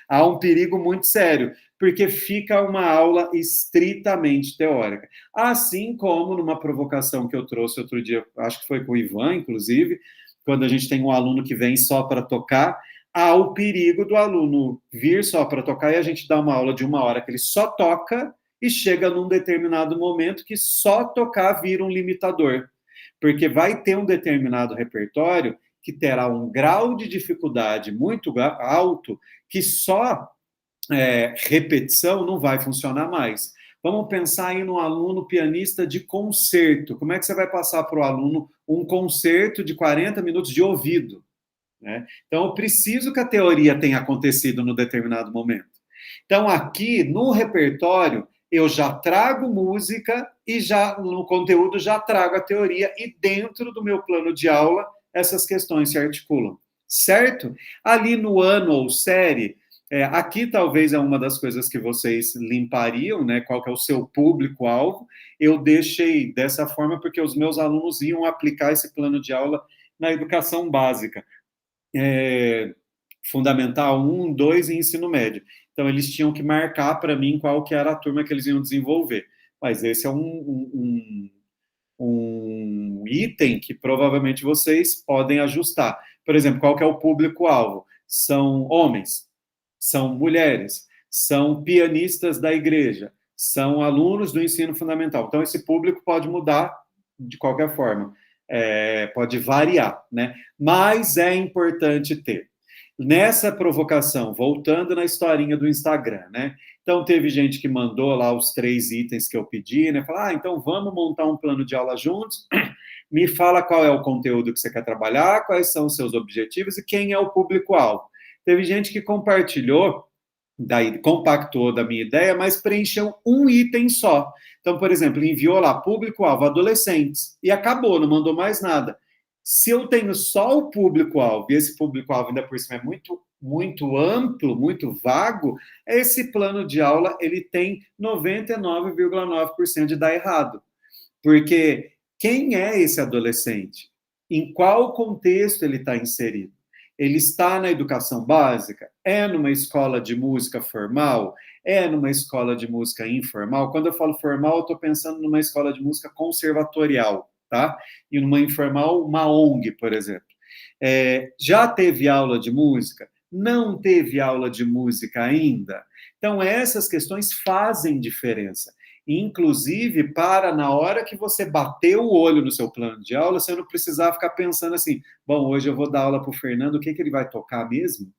A: Há um perigo muito sério, porque fica uma aula estritamente teórica. Assim como numa provocação que eu trouxe outro dia, acho que foi com o Ivan, inclusive, quando a gente tem um aluno que vem só para tocar, há o perigo do aluno vir só para tocar e a gente dá uma aula de 1 hora que ele só toca e chega num determinado momento que só tocar vira um limitador. Porque vai ter um determinado repertório que terá um grau de dificuldade muito alto que só repetição não vai funcionar mais. Vamos pensar aí num aluno pianista de concerto. Como é que você vai passar para o aluno um concerto de 40 minutos de ouvido? Né? Então, eu preciso que a teoria tenha acontecido no determinado momento. Então, aqui no repertório, eu já trago música e já no conteúdo já trago a teoria e dentro do meu plano de aula essas questões se articulam, certo? Ali no ano ou série, aqui talvez é uma das coisas que vocês limpariam, né? Qual que é o seu público-alvo. Eu deixei dessa forma porque os meus alunos iam aplicar esse plano de aula na educação básica. Fundamental 1, 2 e ensino médio. Então, eles tinham que marcar para mim qual que era a turma que eles iam desenvolver. Mas esse é um item que provavelmente vocês podem ajustar. Por exemplo, qual que é o público-alvo? São homens, são mulheres, são pianistas da igreja, são alunos do ensino fundamental. Então, esse público pode mudar de qualquer forma, pode variar, né? Mas é importante ter. Nessa provocação, voltando na historinha do Instagram, né? Então, teve gente que mandou lá os 3 itens que eu pedi, né? Falar, então vamos montar um plano de aula juntos. Me fala qual é o conteúdo que você quer trabalhar, quais são os seus objetivos e quem é o público-alvo. Teve gente que compartilhou, daí compactou da minha ideia, mas preencheu um item só. Então, por exemplo, enviou lá público-alvo adolescentes e acabou, não mandou mais nada. Se eu tenho só o público-alvo, e esse público-alvo ainda por cima é muito, muito amplo, muito vago, esse plano de aula ele tem 99,9% de dar errado. Porque quem é esse adolescente? Em qual contexto ele está inserido? Ele está na educação básica? É numa escola de música formal? É numa escola de música informal? Quando eu falo formal, eu estou pensando numa escola de música conservatorial, tá? E numa informal, uma ONG, por exemplo. Já teve aula de música? Não teve aula de música ainda? Então, essas questões fazem diferença. Inclusive, para na hora que você bater o olho no seu plano de aula, você não precisar ficar pensando assim, bom, hoje eu vou dar aula para o Fernando, o que ele vai tocar mesmo?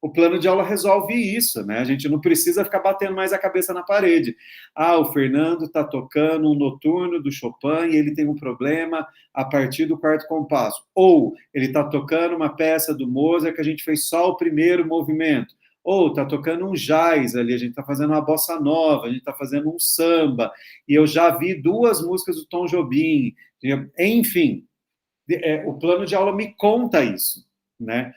A: O plano de aula resolve isso, né? A gente não precisa ficar batendo mais a cabeça na parede. O Fernando está tocando um noturno do Chopin e ele tem um problema a partir do 4º compasso. Ou ele está tocando uma peça do Mozart que a gente fez só o primeiro movimento. Ou está tocando um jazz ali, a gente está fazendo uma bossa nova, a gente está fazendo um samba. E eu já vi 2 músicas do Tom Jobim. Enfim, o plano de aula me conta isso, né?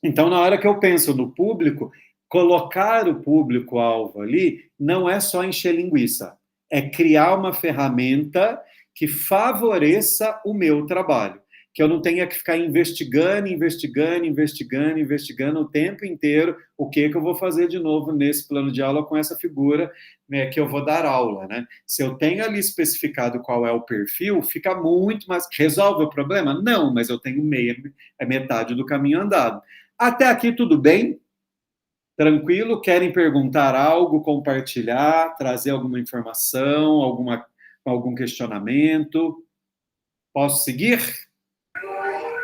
A: Então, na hora que eu penso no público, colocar o público-alvo ali não é só encher linguiça, é criar uma ferramenta que favoreça o meu trabalho, que eu não tenha que ficar investigando o tempo inteiro o que eu vou fazer de novo nesse plano de aula com essa figura, né, que eu vou dar aula, né? Se eu tenho ali especificado qual é o perfil, fica muito mais... Resolve o problema? Não, mas eu tenho metade do caminho andado. Até aqui tudo bem? Tranquilo? Querem perguntar algo, compartilhar, trazer alguma informação, algum questionamento? Posso seguir?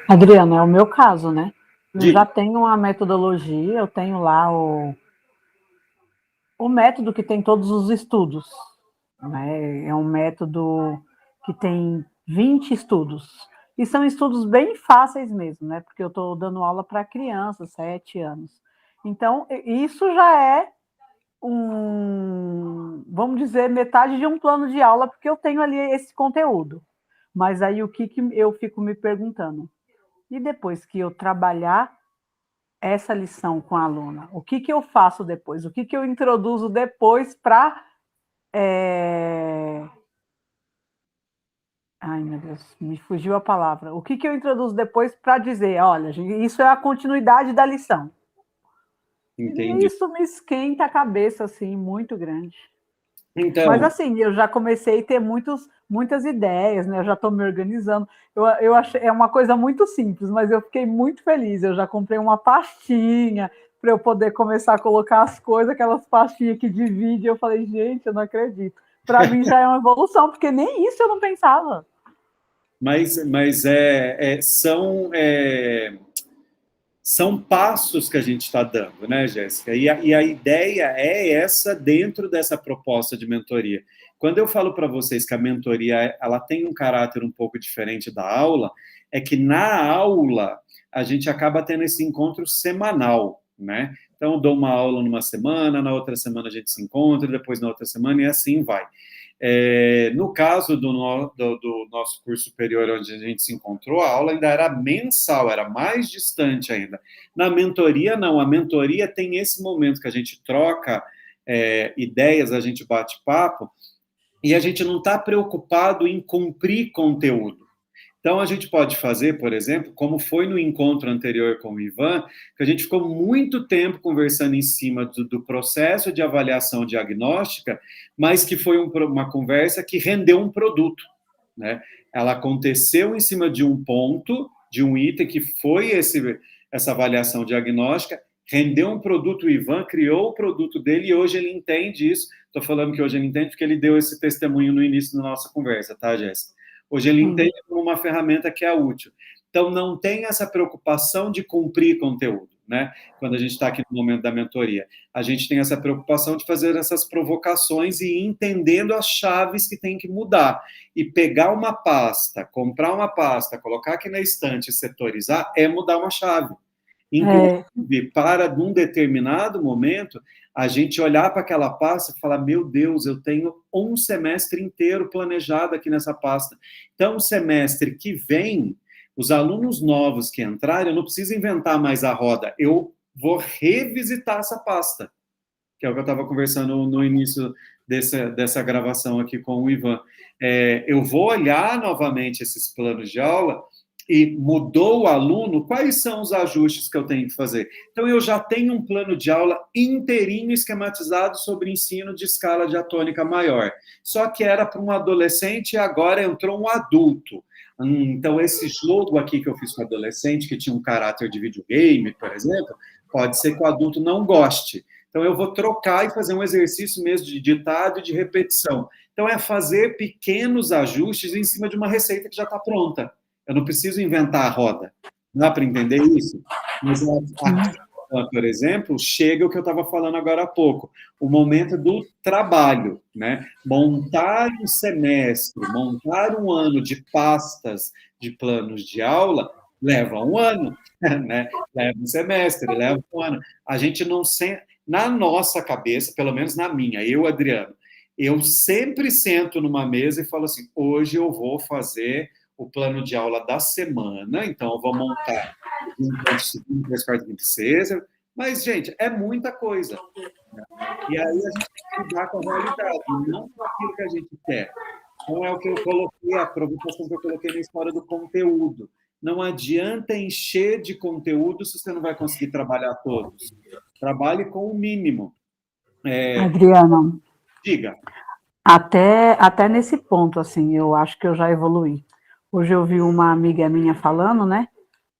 C: Adriana, é o meu caso, né? Eu já tenho uma metodologia, eu tenho lá o método que tem todos os estudos, né? É um método que tem 20 estudos. E são estudos bem fáceis mesmo, né? Porque eu estou dando aula para crianças, 7 anos. Então, isso já é vamos dizer, metade de um plano de aula, porque eu tenho ali esse conteúdo. Mas aí o que eu fico me perguntando? E depois que eu trabalhar essa lição com a aluna, o que eu faço depois? O que eu introduzo depois para... Ai, meu Deus, me fugiu a palavra. O que eu introduzo depois para dizer, olha, isso é a continuidade da lição.
A: Entendi.
C: Isso me esquenta a cabeça, assim, muito grande.
A: Então,
C: mas assim, eu já comecei a ter muitas ideias, né? Eu já estou me organizando. Eu achei, é uma coisa muito simples, mas eu fiquei muito feliz. Eu já comprei uma pastinha para eu poder começar a colocar as coisas, aquelas pastinhas que divide. Eu falei, gente, eu não acredito. Para mim já é uma evolução, porque nem isso eu não pensava.
A: Mas são passos que a gente está dando, né, Jéssica? E a ideia é essa dentro dessa proposta de mentoria. Quando eu falo para vocês que a mentoria ela tem um caráter um pouco diferente da aula, é que na aula a gente acaba tendo esse encontro semanal, né? Então, eu dou uma aula numa semana, na outra semana a gente se encontra, depois na outra semana, e assim vai. No caso do nosso curso superior, onde a gente se encontrou, a aula ainda era mensal, era mais distante ainda. Na mentoria, não. A mentoria tem esse momento que a gente troca ideias, a gente bate papo, e a gente não está preocupado em cumprir conteúdo. Então, a gente pode fazer, por exemplo, como foi no encontro anterior com o Ivan, que a gente ficou muito tempo conversando em cima do processo de avaliação diagnóstica, mas que foi uma conversa que rendeu um produto, né? Ela aconteceu em cima de um ponto, de um item, que foi essa avaliação diagnóstica, rendeu um produto, o Ivan criou o produto dele e hoje ele entende isso. Estou falando que hoje ele entende porque ele deu esse testemunho no início da nossa conversa, tá, Jéssica? Hoje ele entende como uma ferramenta que é útil. Então, não tem essa preocupação de cumprir conteúdo, né? Quando a gente está aqui no momento da mentoria. A gente tem essa preocupação de fazer essas provocações e ir entendendo as chaves que tem que mudar. E pegar uma pasta, comprar uma pasta, colocar aqui na estante e setorizar, é mudar uma chave. Inclusive, para num determinado momento, a gente olhar para aquela pasta e falar, meu Deus, eu tenho um semestre inteiro planejado aqui nessa pasta. Então, o semestre que vem, os alunos novos que entrarem, eu não preciso inventar mais a roda, eu vou revisitar essa pasta, que é o que eu estava conversando no início dessa gravação aqui com o Ivan. Eu vou olhar novamente esses planos de aula e mudou o aluno, quais são os ajustes que eu tenho que fazer? Então, eu já tenho um plano de aula inteirinho esquematizado sobre ensino de escala diatônica maior. Só que era para um adolescente e agora entrou um adulto. Então, esse jogo aqui que eu fiz com o adolescente, que tinha um caráter de videogame, por exemplo, pode ser que o adulto não goste. Então, eu vou trocar e fazer um exercício mesmo de ditado e de repetição. Então, é fazer pequenos ajustes em cima de uma receita que já está pronta. Eu não preciso inventar a roda. Não dá para entender isso? Mas aqui, por exemplo, chega o que eu estava falando agora há pouco, o momento do trabalho, né? Montar um semestre, montar um ano de pastas de planos de aula leva um ano, né? Leva um semestre, leva um ano. A gente não sente, na nossa cabeça, pelo menos na minha, eu, Adriano, eu sempre sento numa mesa e falo assim, hoje eu vou fazer o plano de aula da semana, então eu vou montar segunda, terça, quarta, quinta e sexta, mas, gente, é muita coisa. Né? E aí a gente tem que lidar com a realidade, não com aquilo que a gente quer. Então é o que eu coloquei, a provocação que eu coloquei na história do conteúdo. Não adianta encher de conteúdo se você não vai conseguir trabalhar todos. Trabalhe com o mínimo.
C: Adriano,
A: diga.
C: Até nesse ponto, assim, eu acho que eu já evoluí. Hoje eu vi uma amiga minha falando, né,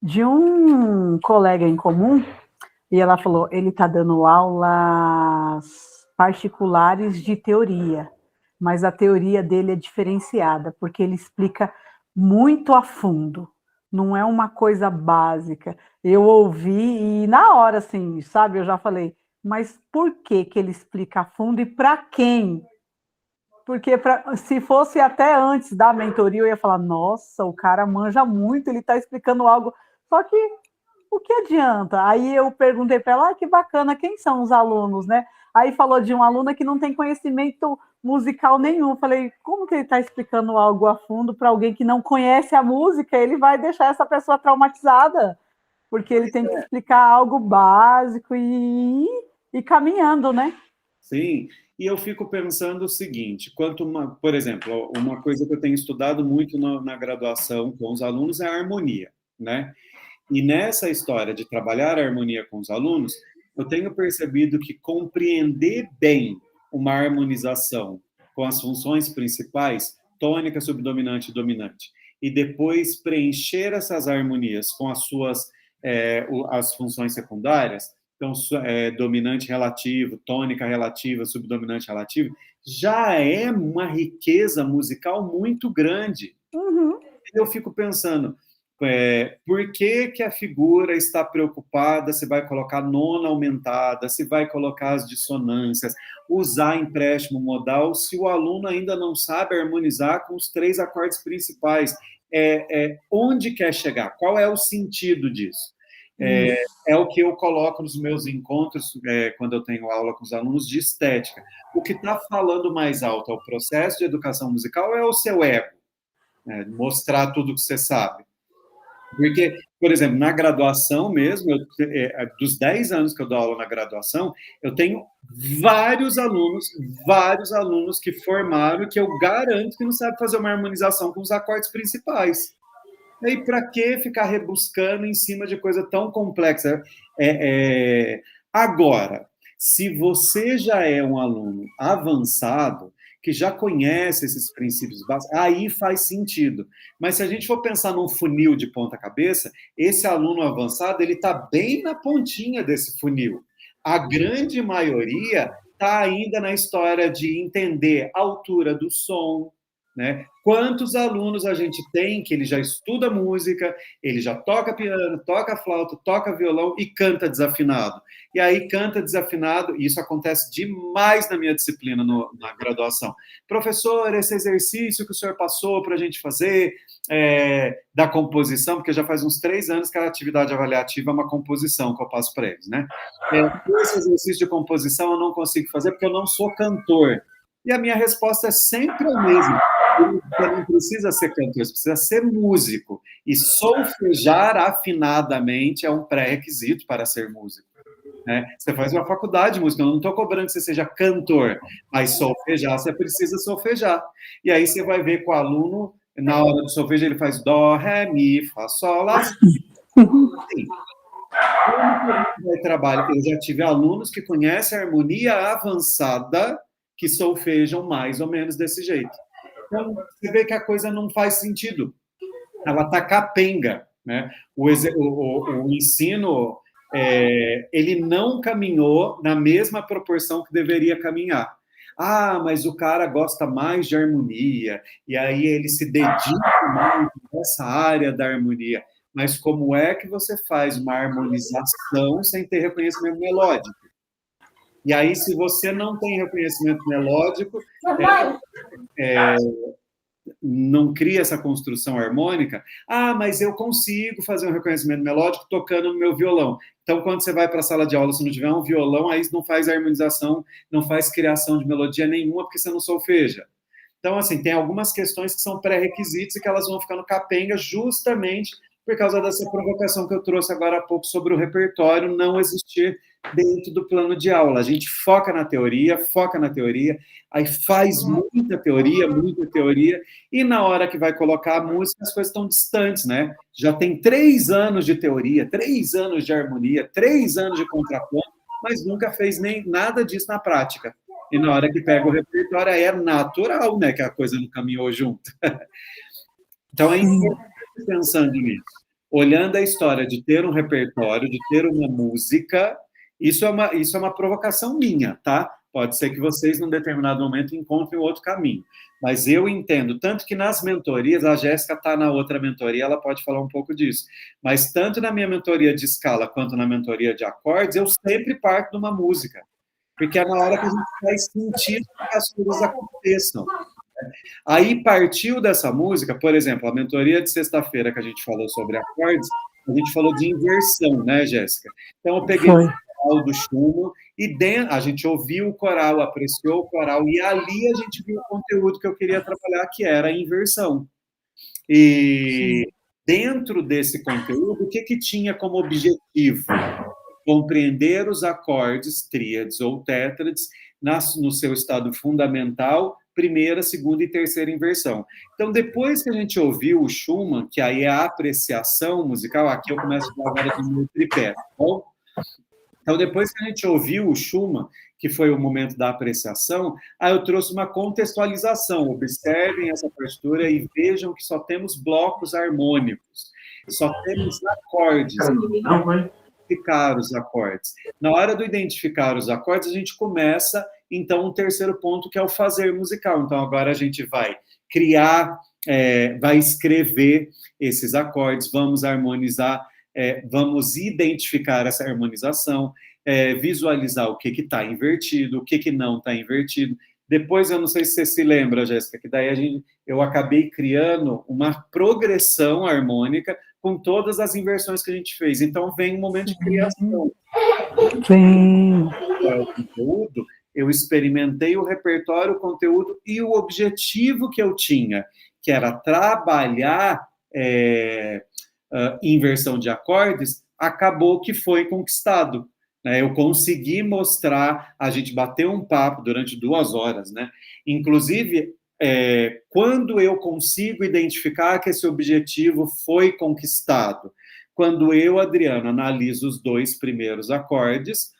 C: de um colega em comum, e ela falou, ele está dando aulas particulares de teoria, mas a teoria dele é diferenciada, porque ele explica muito a fundo. não é uma coisa básica. Eu ouvi e na hora, assim, sabe, eu já falei, mas por que que ele explica a fundo e para quem? Porque se fosse até antes da mentoria, eu ia falar, nossa, o cara manja muito, ele está explicando algo. Só que o que adianta? Aí eu perguntei para ela, que bacana, quem são os alunos, né? Aí falou de uma aluna que não tem conhecimento musical nenhum. Falei, como que ele está explicando algo a fundo para alguém que não conhece a música? Ele vai deixar essa pessoa traumatizada, porque ele tem que explicar algo básico e caminhando, né?
A: Sim, e eu fico pensando o seguinte, por exemplo, uma coisa que eu tenho estudado muito na graduação com os alunos é a harmonia, né? E nessa história de trabalhar a harmonia com os alunos, eu tenho percebido que compreender bem uma harmonização com as funções principais, tônica, subdominante e dominante, e depois preencher essas harmonias com as funções secundárias, então, dominante relativo, tônica relativa, subdominante relativo, já é uma riqueza musical muito grande.
C: Uhum.
A: Eu fico pensando, por que que a figura está preocupada se vai colocar nona aumentada, se vai colocar as dissonâncias, usar empréstimo modal, se o aluno ainda não sabe harmonizar com os 3 acordes principais? Onde quer chegar? Qual é o sentido disso? É o que eu coloco nos meus encontros, quando eu tenho aula com os alunos de estética. O que está falando mais alto é o processo de educação musical ou é o seu ego? Mostrar tudo que você sabe. Porque, por exemplo, na graduação mesmo, dos 10 anos que eu dou aula na graduação, eu tenho vários alunos que formaram que eu garanto que não sabem fazer uma harmonização com os acordes principais. E aí, para que ficar rebuscando em cima de coisa tão complexa? Agora, se você já é um aluno avançado, que já conhece esses princípios básicos, aí faz sentido. Mas se a gente for pensar num funil de ponta cabeça, esse aluno avançado ele está bem na pontinha desse funil. A grande maioria está ainda na história de entender a altura do som, né? Quantos alunos a gente tem que ele já estuda música, ele já toca piano, toca flauta, toca violão e canta desafinado. E aí canta desafinado, e isso acontece demais na minha disciplina na graduação. Professor, esse exercício que o senhor passou para a gente fazer, da composição, porque já faz uns 3 anos que a atividade avaliativa é uma composição que eu passo para eles, né? Esse exercício de composição eu não consigo fazer porque eu não sou cantor. E a minha resposta é sempre a mesma. Você não precisa ser cantor, você precisa ser músico. E solfejar afinadamente é um pré-requisito para ser músico. Né? Você faz uma faculdade de música, eu não estou cobrando que você seja cantor, mas solfejar, você precisa solfejar. E aí você vai ver com o aluno, na hora do solfejo, ele faz dó, ré, mi, fá, sol, lá. Assim. Como que a gente vai trabalhar? Eu já tive alunos que conhecem a harmonia avançada, que solfejam mais ou menos desse jeito. Então, você vê que a coisa não faz sentido. Ela está capenga. Né? O ensino, ele não caminhou na mesma proporção que deveria caminhar. Ah, mas o cara gosta mais de harmonia, e aí ele se dedica mais nessa área da harmonia. Mas como é que você faz uma harmonização sem ter reconhecimento melódico? E aí, se você não tem reconhecimento melódico, não cria essa construção harmônica, mas eu consigo fazer um reconhecimento melódico tocando no meu violão. Então, quando você vai para a sala de aula, se não tiver um violão, aí não faz harmonização, não faz criação de melodia nenhuma, porque você não solfeja. Então, assim, tem algumas questões que são pré-requisitos e que elas vão ficando capenga justamente por causa dessa provocação que eu trouxe agora há pouco sobre o repertório não existir dentro do plano de aula. A gente foca na teoria, aí faz muita teoria, e na hora que vai colocar a música, as coisas estão distantes, né? Já tem 3 anos de teoria, 3 anos de harmonia, 3 anos de contraponto, mas nunca fez nem nada disso na prática. E na hora que pega o repertório, é natural, né, que a coisa não caminhou junto. Então, é importante pensando nisso. Olhando a história de ter um repertório, de ter uma música, isso é uma provocação minha, tá? Pode ser que vocês, num determinado momento, encontrem outro caminho. Mas eu entendo, tanto que nas mentorias, a Jéssica está na outra mentoria, ela pode falar um pouco disso, mas tanto na minha mentoria de escala quanto na mentoria de acordes, eu sempre parto de uma música, porque é na hora que a gente faz sentido que as coisas aconteçam. Aí partiu dessa música, por exemplo, a mentoria de sexta-feira que a gente falou sobre acordes, a gente falou de inversão, né, Jéssica? Então eu peguei o coral do Schumann e a gente ouviu o coral, apreciou o coral, e ali a gente viu o conteúdo que eu queria trabalhar, que era a inversão. E dentro desse conteúdo, o que tinha como objetivo? Compreender os acordes, tríades ou tétrades, no seu estado fundamental, primeira, segunda e terceira inversão. Então, depois que a gente ouviu o Schumann, que aí é a apreciação musical, aqui eu começo a falar agora do meu tripé, tá bom? Então, depois que a gente ouviu o Schumann, que foi o momento da apreciação, aí eu trouxe uma contextualização. Observem essa partitura e vejam que só temos blocos harmônicos, só temos acordes. Identificar os acordes. Na hora do identificar os acordes, a gente começa, então, um terceiro ponto, que é o fazer musical. Então, agora a gente vai criar, vai escrever esses acordes, vamos harmonizar, vamos identificar essa harmonização, visualizar o que está invertido, o que não está invertido. Depois, eu não sei se você se lembra, Jéssica, que daí eu acabei criando uma progressão harmônica com todas as inversões que a gente fez. Então, vem um momento de criação.
C: Sim.
A: O conteúdo, eu experimentei o repertório, o conteúdo e o objetivo que eu tinha, que era trabalhar inversão de acordes, acabou que foi conquistado. Eu consegui mostrar, a gente bateu um papo durante 2 horas, né? Inclusive, quando eu consigo identificar que esse objetivo foi conquistado, quando eu, Adriano, analiso os 2 primeiros acordes,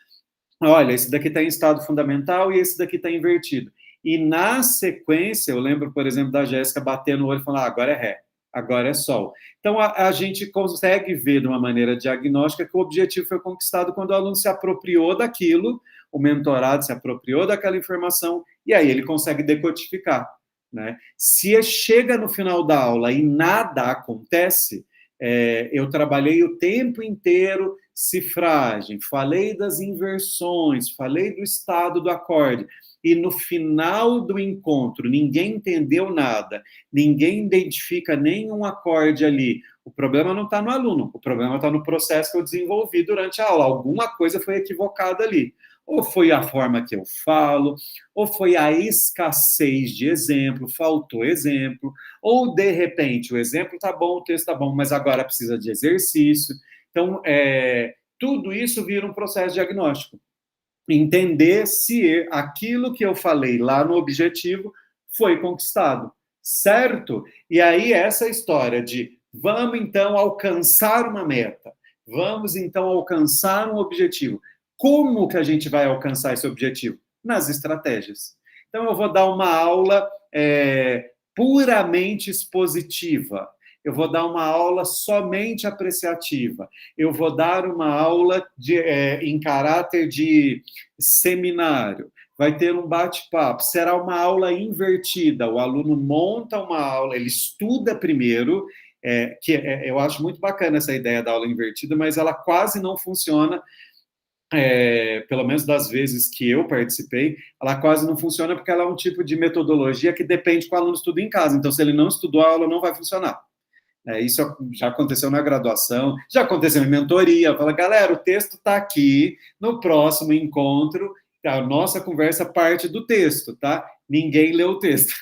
A: olha, esse daqui está em estado fundamental e esse daqui está invertido. E na sequência, eu lembro, por exemplo, da Jéssica batendo o olho e falando, agora é Ré, agora é Sol. Então, a gente consegue ver de uma maneira diagnóstica que o objetivo foi conquistado quando o aluno se apropriou daquilo, o mentorado se apropriou daquela informação, e aí ele consegue decodificar. Né? Se chega no final da aula e nada acontece, eu trabalhei o tempo inteiro cifragem, falei das inversões, falei do estado do acorde, e no final do encontro ninguém entendeu nada, ninguém identifica nenhum acorde ali. O problema não está no aluno, o problema está no processo que eu desenvolvi durante a aula. Alguma coisa foi equivocada ali. Ou foi a forma que eu falo, ou foi a escassez de exemplo, faltou exemplo, ou, de repente, o exemplo está bom, o texto está bom, mas agora precisa de exercício. Então, tudo isso vira um processo diagnóstico. Entender se aquilo que eu falei lá no objetivo foi conquistado, certo? E aí, essa história de vamos, então, alcançar uma meta, vamos, então, alcançar um objetivo. Como que a gente vai alcançar esse objetivo? Nas estratégias. Então, eu vou dar uma aula puramente expositiva. Eu vou dar uma aula somente apreciativa. Eu vou dar uma aula em caráter de seminário. Vai ter um bate-papo. Será uma aula invertida. O aluno monta uma aula, ele estuda primeiro, eu acho muito bacana essa ideia da aula invertida, mas ela quase não funciona. Pelo menos das vezes que eu participei, ela quase não funciona porque ela é um tipo de metodologia que depende que o aluno estude em casa. Então, se ele não estudou, a aula não vai funcionar. Isso já aconteceu na graduação, já aconteceu em mentoria. Fala, galera, o texto está aqui, no próximo encontro, a nossa conversa parte do texto, tá? Ninguém leu o texto.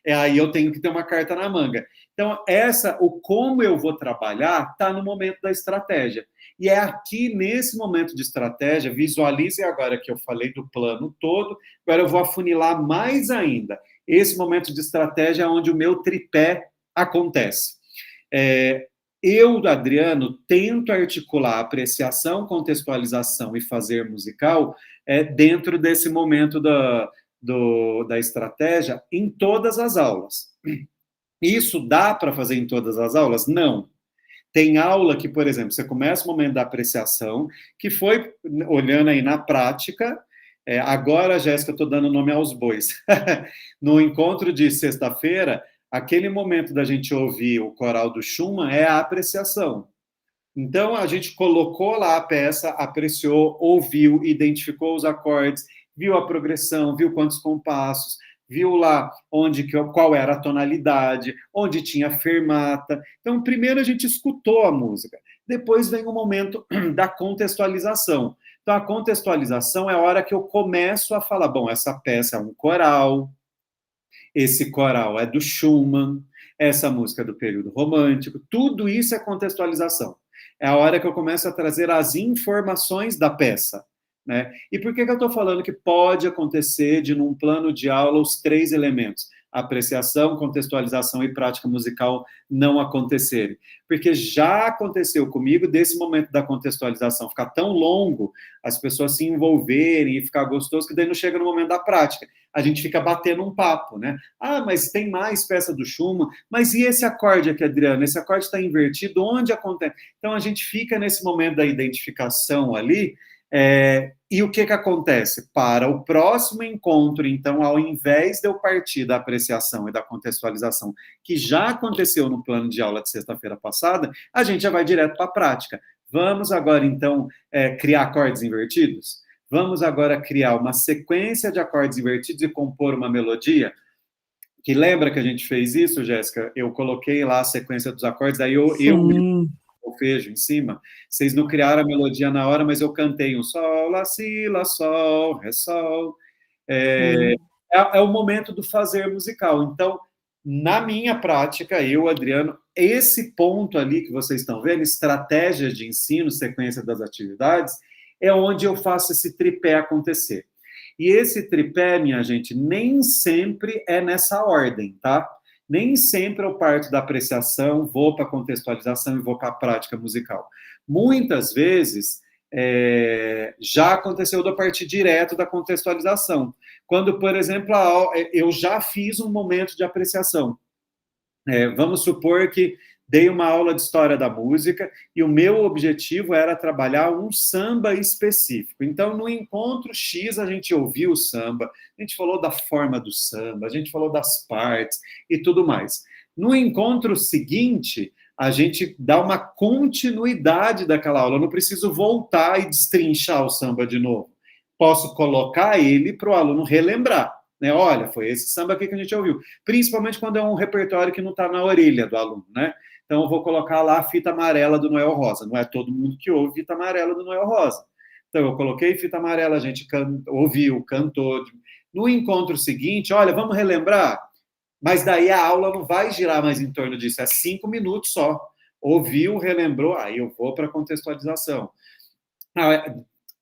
A: Aí eu tenho que ter uma carta na manga. Então, o como eu vou trabalhar está no momento da estratégia. E é aqui, nesse momento de estratégia, visualize agora que eu falei do plano todo, agora eu vou afunilar mais ainda. Esse momento de estratégia é onde o meu tripé acontece. Eu, Adriano, tento articular apreciação, contextualização e fazer musical dentro desse momento da estratégia em todas as aulas. Isso dá para fazer em todas as aulas? Não. Tem aula que, por exemplo, você começa o momento da apreciação, que foi, olhando aí na prática, Agora, Jéssica, eu estou dando nome aos bois. No encontro de sexta-feira, aquele momento da gente ouvir o coral do Schumann é a apreciação. Então, a gente colocou lá a peça, apreciou, ouviu, identificou os acordes, viu a progressão, viu quantos compassos, viu lá qual era a tonalidade, onde tinha fermata. Então, primeiro a gente escutou a música. Depois vem o momento da contextualização. Então, a contextualização é a hora que eu começo a falar, bom, essa peça é um coral, esse coral é do Schumann, essa música é do período romântico, tudo isso é contextualização. É a hora que eu começo a trazer as informações da peça. Né? E por que eu estou falando que pode acontecer de, num plano de aula, os 3 elementos, apreciação, contextualização e prática musical, não acontecerem? Porque já aconteceu comigo desse momento da contextualização ficar tão longo, as pessoas se envolverem e ficar gostoso, que daí não chega no momento da prática. A gente fica batendo um papo, né? Ah, mas tem mais peça do Schumann, mas e esse acorde aqui, Adriano? Esse acorde está invertido, onde acontece? Então, a gente fica nesse momento da identificação ali, e o que acontece? Para o próximo encontro, então, ao invés de eu partir da apreciação e da contextualização, que já aconteceu no plano de aula de sexta-feira passada, a gente já vai direto para a prática. Vamos agora, então, criar acordes invertidos? Vamos agora criar uma sequência de acordes invertidos e compor uma melodia? Que lembra que a gente fez isso, Jéssica? Eu coloquei lá a sequência dos acordes, aí eu solfejo em cima. Vocês não criaram a melodia na hora, mas eu cantei um sol, lá, si, lá, sol, ré, sol. É o momento do fazer musical. Então, na minha prática, eu, Adriano, esse ponto ali que vocês estão vendo, estratégias de ensino, sequência das atividades, é onde eu faço esse tripé acontecer. E esse tripé, minha gente, nem sempre é nessa ordem, tá? Nem sempre eu parto da apreciação, vou para a contextualização e vou para a prática musical. Muitas vezes, já aconteceu de eu partir direto da contextualização. Quando, por exemplo, eu já fiz um momento de apreciação. Vamos supor que dei uma aula de história da música e o meu objetivo era trabalhar um samba específico. Então, no encontro X, a gente ouviu o samba, a gente falou da forma do samba, a gente falou das partes e tudo mais. No encontro seguinte, a gente dá uma continuidade daquela aula. Eu não preciso voltar e destrinchar o samba de novo. Posso colocar ele para o aluno relembrar. Olha, foi esse samba aqui que a gente ouviu. Principalmente quando é um repertório que não está na orelha do aluno, né? Então, eu vou colocar lá a Fita Amarela do Noel Rosa. Não é todo mundo que ouve Fita Amarela do Noel Rosa. Então, eu coloquei Fita Amarela, a gente ouviu, cantou. No encontro seguinte, olha, vamos relembrar? Mas daí a aula não vai girar mais em torno disso. É 5 minutos só. Ouviu, relembrou, aí eu vou para a contextualização.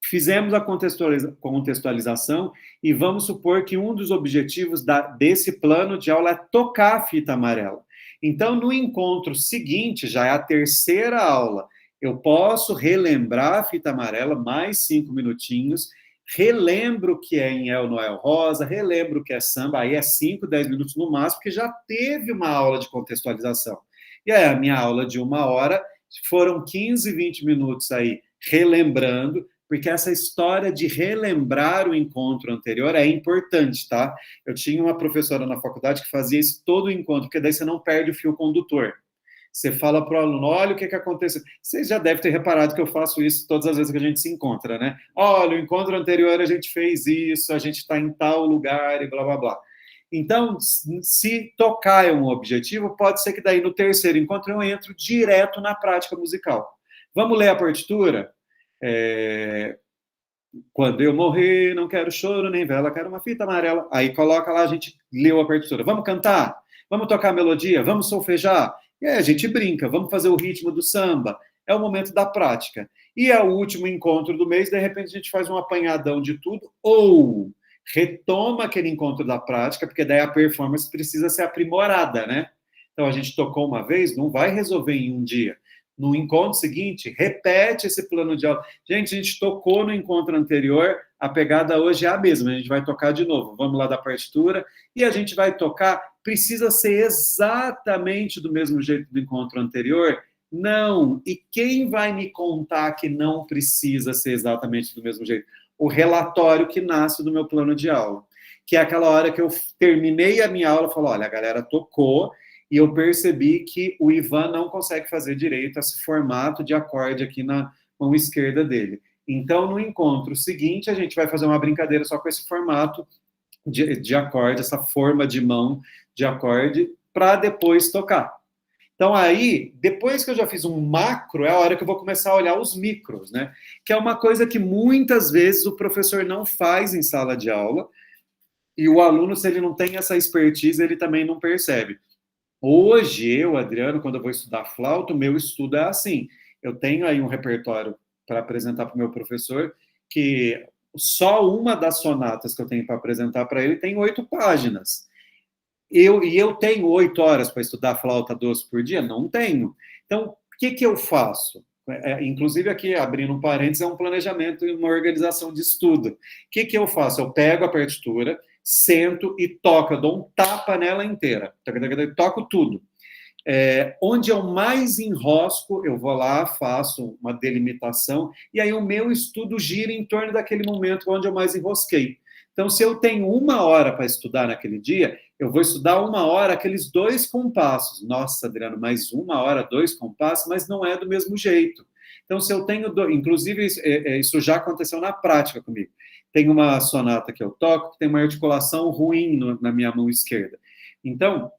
A: Fizemos a contextualização e vamos supor que um dos objetivos desse plano de aula é tocar a fita amarela. Então, no encontro seguinte, já é a terceira aula, eu posso relembrar a fita amarela, mais 5 minutinhos, relembro o que é em El Noel Rosa, relembro o que é samba, aí é 5, 10 minutos no máximo, porque já teve uma aula de contextualização. E aí, a minha aula de 1 hora, foram 15, 20 minutos aí, relembrando, porque essa história de relembrar o encontro anterior é importante, tá? Eu tinha uma professora na faculdade que fazia isso todo o encontro, porque daí você não perde o fio condutor. Você fala para o aluno, olha o que aconteceu. Vocês já devem ter reparado que eu faço isso todas as vezes que a gente se encontra, né? Olha, o encontro anterior a gente fez isso, a gente está em tal lugar e blá, blá, blá. Então, se tocar é um objetivo, pode ser que daí no terceiro encontro eu entro direto na prática musical. Vamos ler a partitura? Quando eu morrer, não quero choro nem vela, quero uma fita amarela. Aí coloca lá, a gente leu a partitura. Vamos cantar? Vamos tocar a melodia? Vamos solfejar? E aí a gente brinca, vamos fazer o ritmo do samba. É o momento da prática. E é o último encontro do mês, de repente a gente faz um apanhadão de tudo, ou retoma aquele encontro da prática, porque daí a performance precisa ser aprimorada, né? Então a gente tocou uma vez, não vai resolver em um dia. No encontro seguinte, repete esse plano de aula. Gente, a gente tocou no encontro anterior, a pegada hoje é a mesma, a gente vai tocar de novo. Vamos lá da partitura e a gente vai tocar. Precisa ser exatamente do mesmo jeito do encontro anterior? Não. E quem vai me contar que não precisa ser exatamente do mesmo jeito? o relatório que nasce do meu plano de aula, que é aquela hora que eu terminei a minha aula e falo, olha, a galera tocou e eu percebi que o Ivan não consegue fazer direito esse formato de acorde aqui na mão esquerda dele. Então, no encontro seguinte, a gente vai fazer uma brincadeira só com esse formato de acorde, essa forma de mão de acorde, para depois tocar. Então, aí, depois que eu já fiz um macro, é a hora que eu vou começar a olhar os micros, né? Que é uma coisa que muitas vezes o professor não faz em sala de aula, e o aluno, se ele não tem essa expertise, ele também não percebe. Hoje, eu, Adriano, quando eu vou estudar flauta, o meu estudo é assim. Eu tenho aí um repertório para apresentar para o meu professor, que só uma das sonatas que eu tenho para apresentar para ele tem 8 páginas. Eu tenho 8 horas para estudar flauta doce por dia? Não tenho. Então, o que eu faço? Inclusive, aqui, abrindo um parênteses, é um planejamento e uma organização de estudo. O que eu faço? Eu pego a partitura, sento e toco, eu dou um tapa nela inteira. Toco tudo. Onde eu mais enrosco, eu vou lá, faço uma delimitação, e aí o meu estudo gira em torno daquele momento onde eu mais enrosquei. Então, se eu tenho 1 hora para estudar naquele dia, eu vou estudar 1 hora aqueles 2 compassos. Nossa, Adriano, mais 1 hora, 2 compassos, mas não é do mesmo jeito. Então, se eu tenho... Inclusive, isso já aconteceu na prática comigo. Tem uma sonata que eu toco que tem uma articulação ruim na minha mão esquerda. Então,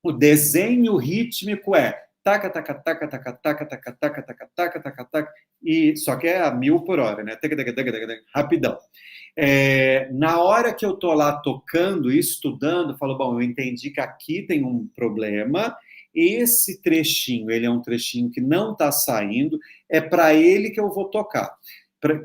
A: o desenho rítmico é taca, taca, taca, taca, taca, taca, taca, taca, taca, taca, taca, e só que é a 1000 por hora, né? Rapidão. Na hora que eu tô lá tocando e estudando, eu falo, bom, eu entendi que aqui tem um problema, esse trechinho, ele é um trechinho que não está saindo, é para ele que eu vou tocar,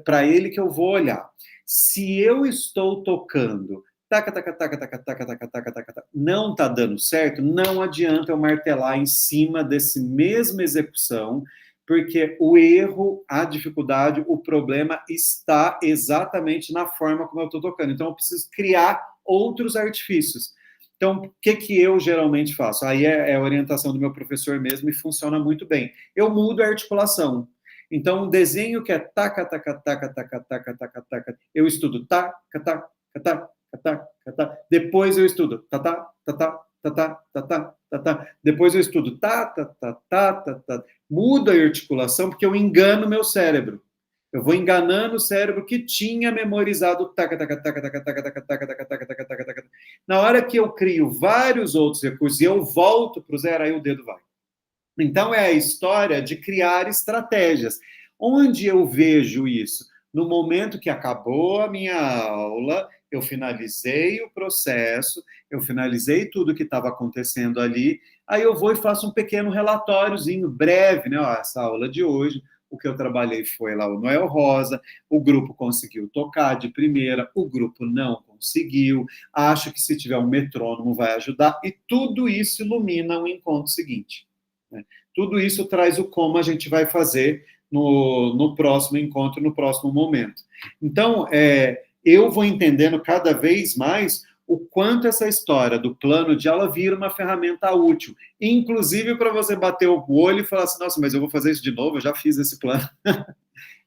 A: para ele que eu vou olhar. Se eu estou tocando taca, taca, taca, taca, taca, taca, taca, taca, não está dando certo, não adianta eu martelar em cima desse mesma execução, porque o erro, a dificuldade, o problema está exatamente na forma como eu estou tocando. Então, eu preciso criar outros artifícios. Então, o que eu geralmente faço? Aí é a orientação do meu professor mesmo e funciona muito bem. Eu mudo a articulação. Então, um desenho que é taca, taca, taca, taca, taca, taca, taca, eu estudo taca, taca, taca, taca, taca, depois eu estudo taca, taca, taca, taca, taca, depois eu estudo taca, taca, taca, taca, muda a articulação porque eu engano meu cérebro. Eu vou enganando o cérebro que tinha memorizado taca, taca, taca, taca, taca, taca, taca, taca, taca, taca, taca, taca. Na hora que eu crio vários outros recursos e eu volto para o zero, aí o dedo vai. Então, é a história de criar estratégias. Onde eu vejo isso? No momento que acabou a minha aula, eu finalizei o processo, eu finalizei tudo que estava acontecendo ali, aí eu vou e faço um pequeno relatóriozinho breve, né? Ó, essa aula de hoje, o que eu trabalhei foi lá o Noel Rosa, o grupo conseguiu tocar de primeira, o grupo não conseguiu, acho que se tiver um metrônomo vai ajudar, e tudo isso ilumina o encontro seguinte. Tudo isso traz o como a gente vai fazer no próximo encontro, no próximo momento. Então, eu vou entendendo cada vez mais o quanto essa história do plano de aula vira uma ferramenta útil, inclusive para você bater o olho e falar assim, nossa, mas eu vou fazer isso de novo, eu já fiz esse plano.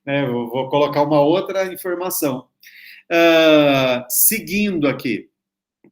A: Eu vou colocar uma outra informação. Seguindo aqui,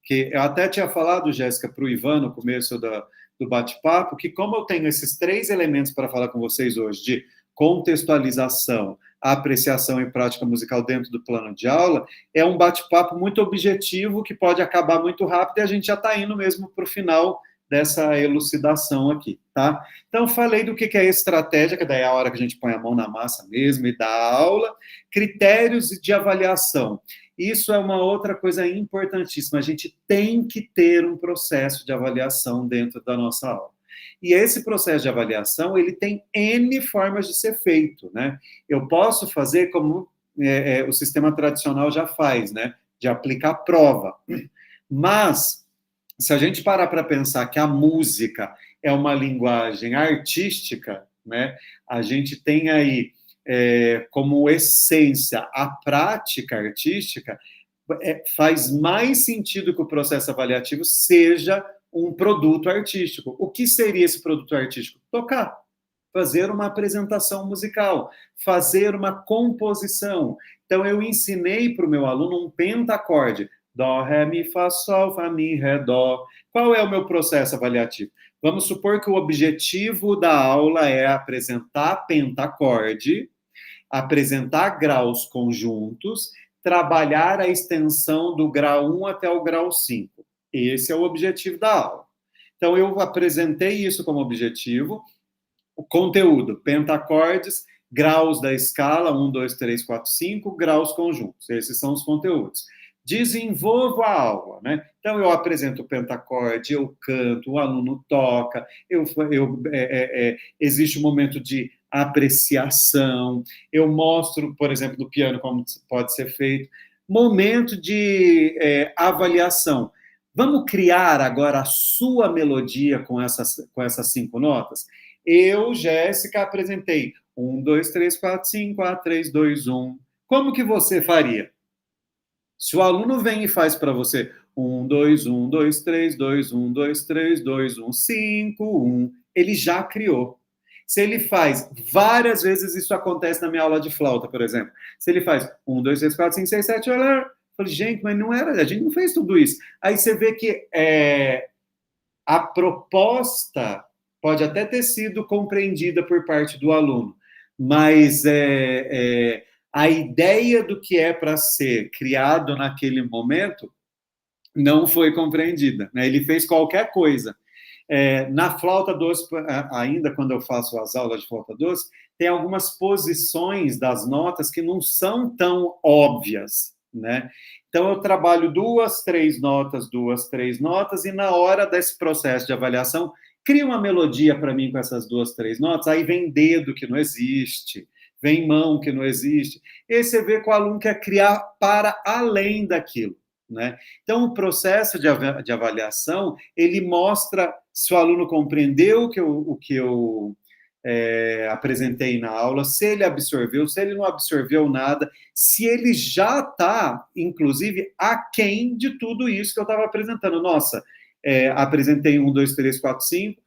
A: que eu até tinha falado, Jéssica, para o Ivan, no começo do bate-papo, que como eu tenho esses 3 elementos para falar com vocês hoje, de contextualização, apreciação e prática musical dentro do plano de aula, é um bate-papo muito objetivo, que pode acabar muito rápido, e a gente já está indo mesmo para o final dessa elucidação aqui, tá? Então, falei do que é estratégia, que daí é a hora que a gente põe a mão na massa mesmo e dá aula, critérios de avaliação. Isso é uma outra coisa importantíssima. A gente tem que ter um processo de avaliação dentro da nossa aula. E esse processo de avaliação, ele tem N formas de ser feito, né? Eu posso fazer como o sistema tradicional já faz, né? De aplicar prova. Mas, se a gente parar para pensar que a música é uma linguagem artística, né? A gente tem aí como essência a prática artística, faz mais sentido que o processo avaliativo seja um produto artístico. O que seria esse produto artístico? Tocar. fazer uma apresentação musical, fazer uma composição. Então, eu ensinei para o meu aluno um pentacorde. Dó, ré, mi, fá, sol, fá, mi, ré, dó. Qual é o meu processo avaliativo? Vamos supor que o objetivo da aula é apresentar pentacorde, apresentar graus conjuntos, trabalhar a extensão do grau 1 até o grau 5. Esse é o objetivo da aula. Então, eu apresentei isso como objetivo. O conteúdo, pentacordes, graus da escala, 1, 2, 3, 4, 5, graus conjuntos. Esses são os conteúdos. Desenvolvo a aula, né? Então, eu apresento o pentacorde, eu canto, o aluno toca, existe um momento de apreciação, eu mostro, por exemplo, do piano como pode ser feito, momento de avaliação. Vamos criar agora a sua melodia com essas 5 notas? Eu, Jéssica, apresentei 1, 2, 3, 4, 5, 4, 3, 2, 1. Como que você faria? Se o aluno vem e faz para você 1, 2, 1, 2, 3, 2, 1, 2, 3, 2, 1, 5, 1, ele já criou. Se ele faz várias vezes, isso acontece na minha aula de flauta, por exemplo. Se ele faz 1, 2, 3, 4, 5, 6, 7, olha, eu falei, gente, mas não era, a gente não fez tudo isso. Aí você vê que a proposta pode até ter sido compreendida por parte do aluno, mas a ideia do que é para ser criado naquele momento não foi compreendida, né? Ele fez qualquer coisa. Na flauta doce, ainda quando eu faço as aulas de flauta doce, tem algumas posições das notas que não são tão óbvias, né? Então, eu trabalho 2, 3 notas, e na hora desse processo de avaliação, cria uma melodia para mim com essas 2, 3 notas, aí vem dedo que não existe, vem mão que não existe. E você vê que o aluno quer criar para além daquilo, né? Então, o processo de avaliação, ele mostra se o aluno compreendeu o que eu apresentei na aula, se ele absorveu, se ele não absorveu nada, se ele já está, inclusive, aquém de tudo isso que eu estava apresentando. Nossa, apresentei 1, 2, 3, 4, 5,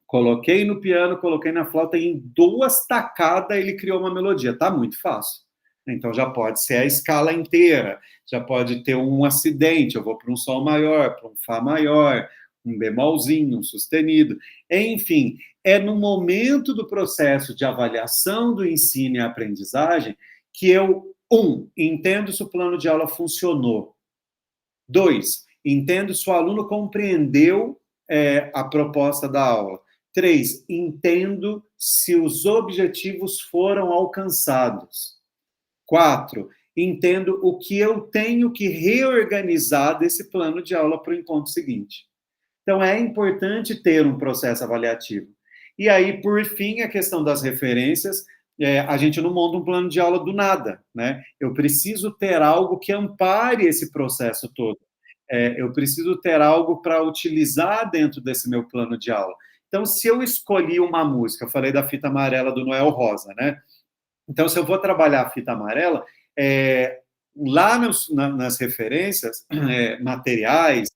A: coloquei no piano, coloquei na flauta, e em 2 tacadas ele criou uma melodia. Tá muito fácil. Então, já pode ser a escala inteira, já pode ter um acidente, eu vou para um sol maior, para um fá maior, um bemolzinho, um sustenido. Enfim, é no momento do processo de avaliação do ensino e aprendizagem que eu, 1, entendo se o plano de aula funcionou. 2, entendo se o aluno compreendeu a proposta da aula. 3, entendo se os objetivos foram alcançados. 4, entendo o que eu tenho que reorganizar desse plano de aula para o encontro seguinte. Então, é importante ter um processo avaliativo. E aí, por fim, a questão das referências, a gente não monta um plano de aula do nada, né? Eu preciso ter algo que ampare esse processo todo. Eu preciso ter algo para utilizar dentro desse meu plano de aula. Então, se eu escolhi uma música, eu falei da Fita Amarela do Noel Rosa, né? Então, se eu vou trabalhar a fita amarela, lá nas referências, materiais,